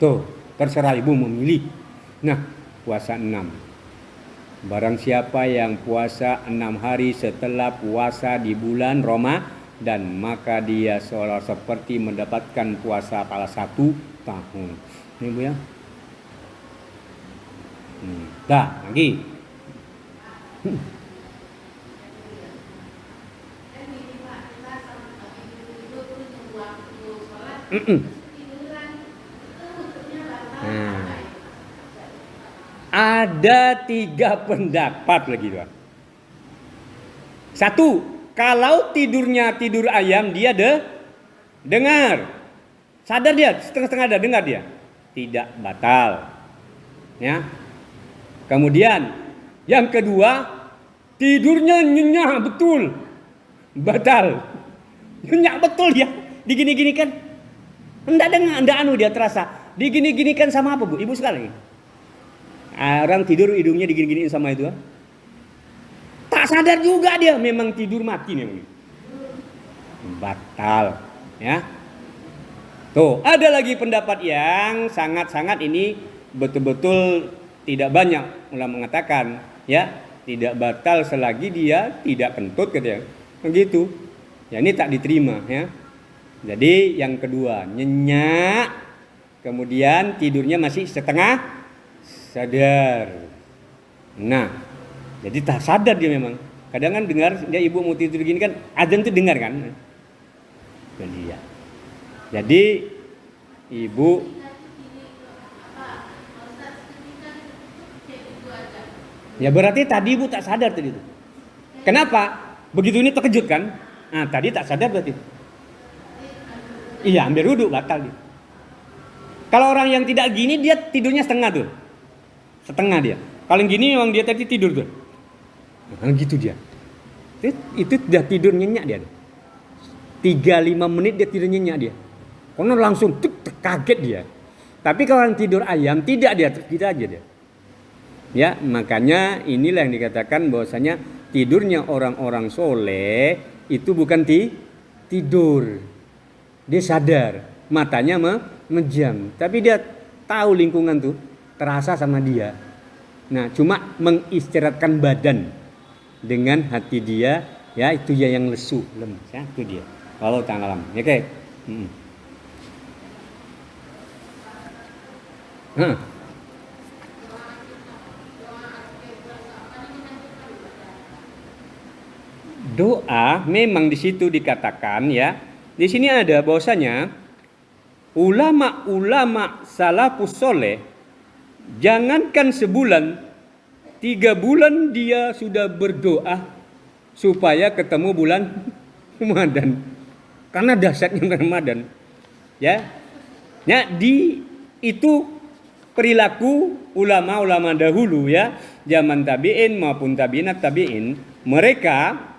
Tuh, terserah ibu memilih. Nah, puasa 6. Barang siapa yang puasa 6 hari setelah puasa di bulan Ramadan, maka dia seolah seperti mendapatkan puasa pahala 1 tahun. Ini Bu ya. Dah, lagi. Ada 3 pendapat lagi tuan. 1, kalau tidurnya tidur ayam dia dengar, sadar dia, setengah-setengah ada dengar dia, tidak batal. Ya. Kemudian yang kedua, tidurnya nyenyak betul, batal. Nyenyak betul dia, digini-gini kan, enggak dengar, enggak dia terasa, digini-gini kan sama apa Bu? Ibu sekali. Orang tidur hidungnya digini-giniin sama itu. Tak sadar juga dia memang tidur mati memang. Batal, ya. Tuh, ada lagi pendapat yang sangat-sangat ini betul-betul tidak banyak ulama mengatakan, ya, tidak batal selagi dia tidak kentut katanya. Begitu. Ya ini tak diterima, ya. Jadi yang kedua, nyenyak, kemudian tidurnya masih setengah sadar. Nah, jadi tak sadar dia memang. Kadang kan dengar dia ibu mau tidur gini kan, azan tuh dengar kan. Jadi ya. Jadi ibu ya berarti tadi ibu tak sadar tadi itu. Kenapa? Begitu ini terkejut kan? Nah, tadi tak sadar berarti. Iya, ambil wudhu batal dia. Kalau orang yang tidak gini dia tidurnya setengah tuh. Setengah dia. Kalau gini memang dia tadi tidur tuh. Nah, gitu dia. Itu udah tidur nyenyak dia. 3-5 menit dia tidur nyenyak dia. Karena langsung kaget dia. Tapi kalau orang tidur ayam tidak dia, tidak aja dia. Ya, makanya inilah yang dikatakan bahwasanya tidurnya orang-orang soleh itu bukan tidur. Dia sadar, matanya memejam. Tapi dia tahu lingkungan tuh terasa sama dia. Nah, cuma mengistirahatkan badan dengan hati dia, ya itu ya yang lesu, lemes, ya itu dia. Kalau tanggalam, ya oke. Doa memang di situ dikatakan ya. Di sini ada bahwasanya ulama-ulama salafus soleh, jangankan sebulan, 3 bulan dia sudah berdoa supaya ketemu bulan Ramadan. Karena dahsyatnya Ramadan. Ya. Ya, itu perilaku ulama-ulama dahulu ya, zaman tabi'in maupun tabi'inat tabi'in, mereka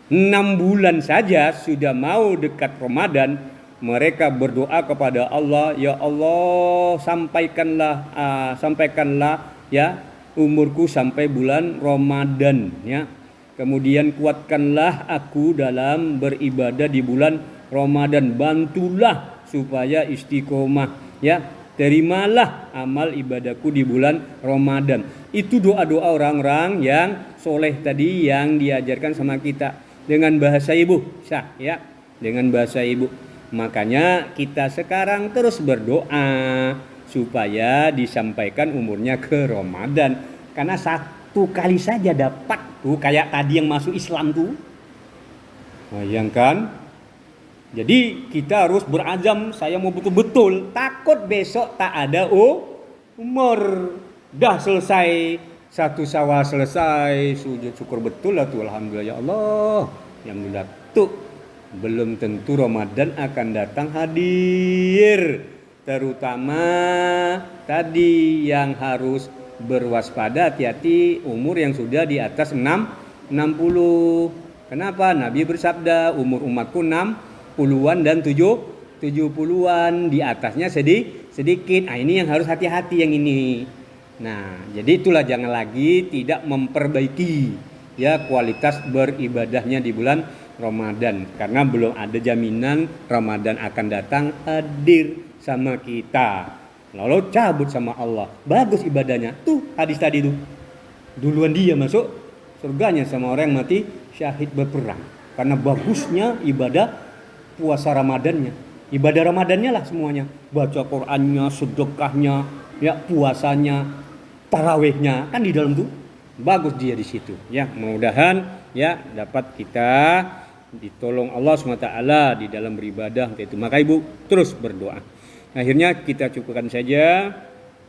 6 bulan saja sudah mau dekat Ramadan, mereka berdoa kepada Allah, ya Allah sampaikanlah ya umurku sampai bulan Ramadan ya. Kemudian kuatkanlah aku dalam beribadah di bulan Ramadan, bantulah supaya istiqomah ya. Terimalah amal ibadahku di bulan Ramadan. Itu doa-doa orang-orang yang soleh tadi yang diajarkan sama kita dengan bahasa ibu, sah ya, dengan bahasa ibu. Makanya kita sekarang terus berdoa supaya disampaikan umurnya ke Ramadan. Karena 1 kali saja dapat tuh, kayak tadi yang masuk Islam tuh. Bayangkan. Jadi kita harus berazam, saya mau betul-betul, takut besok tak ada umur. Dah selesai 1 Syawal selesai, sujud syukur betul lah tuh, alhamdulillah ya Allah. Alhamdulillah tuh belum tentu Ramadan akan datang hadir. terutama tadi yang harus berwaspada, hati-hati umur yang sudah di atas 60. Kenapa? Nabi bersabda umur umatku 60-an dan 70-an, di atasnya sedikit. Nah, ini yang harus hati-hati yang ini. Nah, jadi itulah jangan lagi tidak memperbaiki ya kualitas beribadahnya di bulan Ramadan, karena belum ada jaminan Ramadan akan datang hadir sama kita. Lalu cabut sama Allah. Bagus ibadahnya. Tuh hadis tadi tuh. Duluan dia masuk surganya sama orang yang mati syahid berperang. Karena bagusnya ibadah puasa Ramadannya. Ibadah Ramadannya lah semuanya. Baca Qur'annya, sedekahnya, ya puasanya, tarawihnya, kan di dalam tuh. Bagus dia di situ. Ya, mudah-mudahan ya dapat kita ditolong Allah SWT di dalam beribadah itu. Maka Ibu terus berdoa. Akhirnya kita cukupkan saja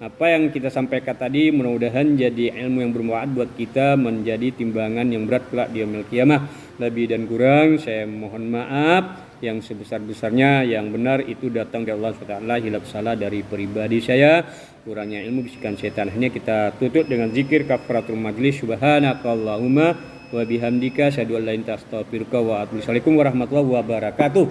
apa yang kita sampaikan tadi, mudah-mudahan jadi ilmu yang bermanfaat buat kita, menjadi timbangan yang berat kelak di yaumil qiyamah. Lebih dan kurang saya mohon maaf, yang sebesar-besarnya yang benar itu datang dari Allah SWT. Hilaf salah dari pribadi saya, kurangnya ilmu bisikan setan. Akhirnya kita tutup dengan zikir kafaratul majlis. Subhanakallahumma wa bihamdika asyhadu an la ilaha illa anta astaghfiruka wa atubu ilaik. Assalamualaikum warahmatullahi wabarakatuh.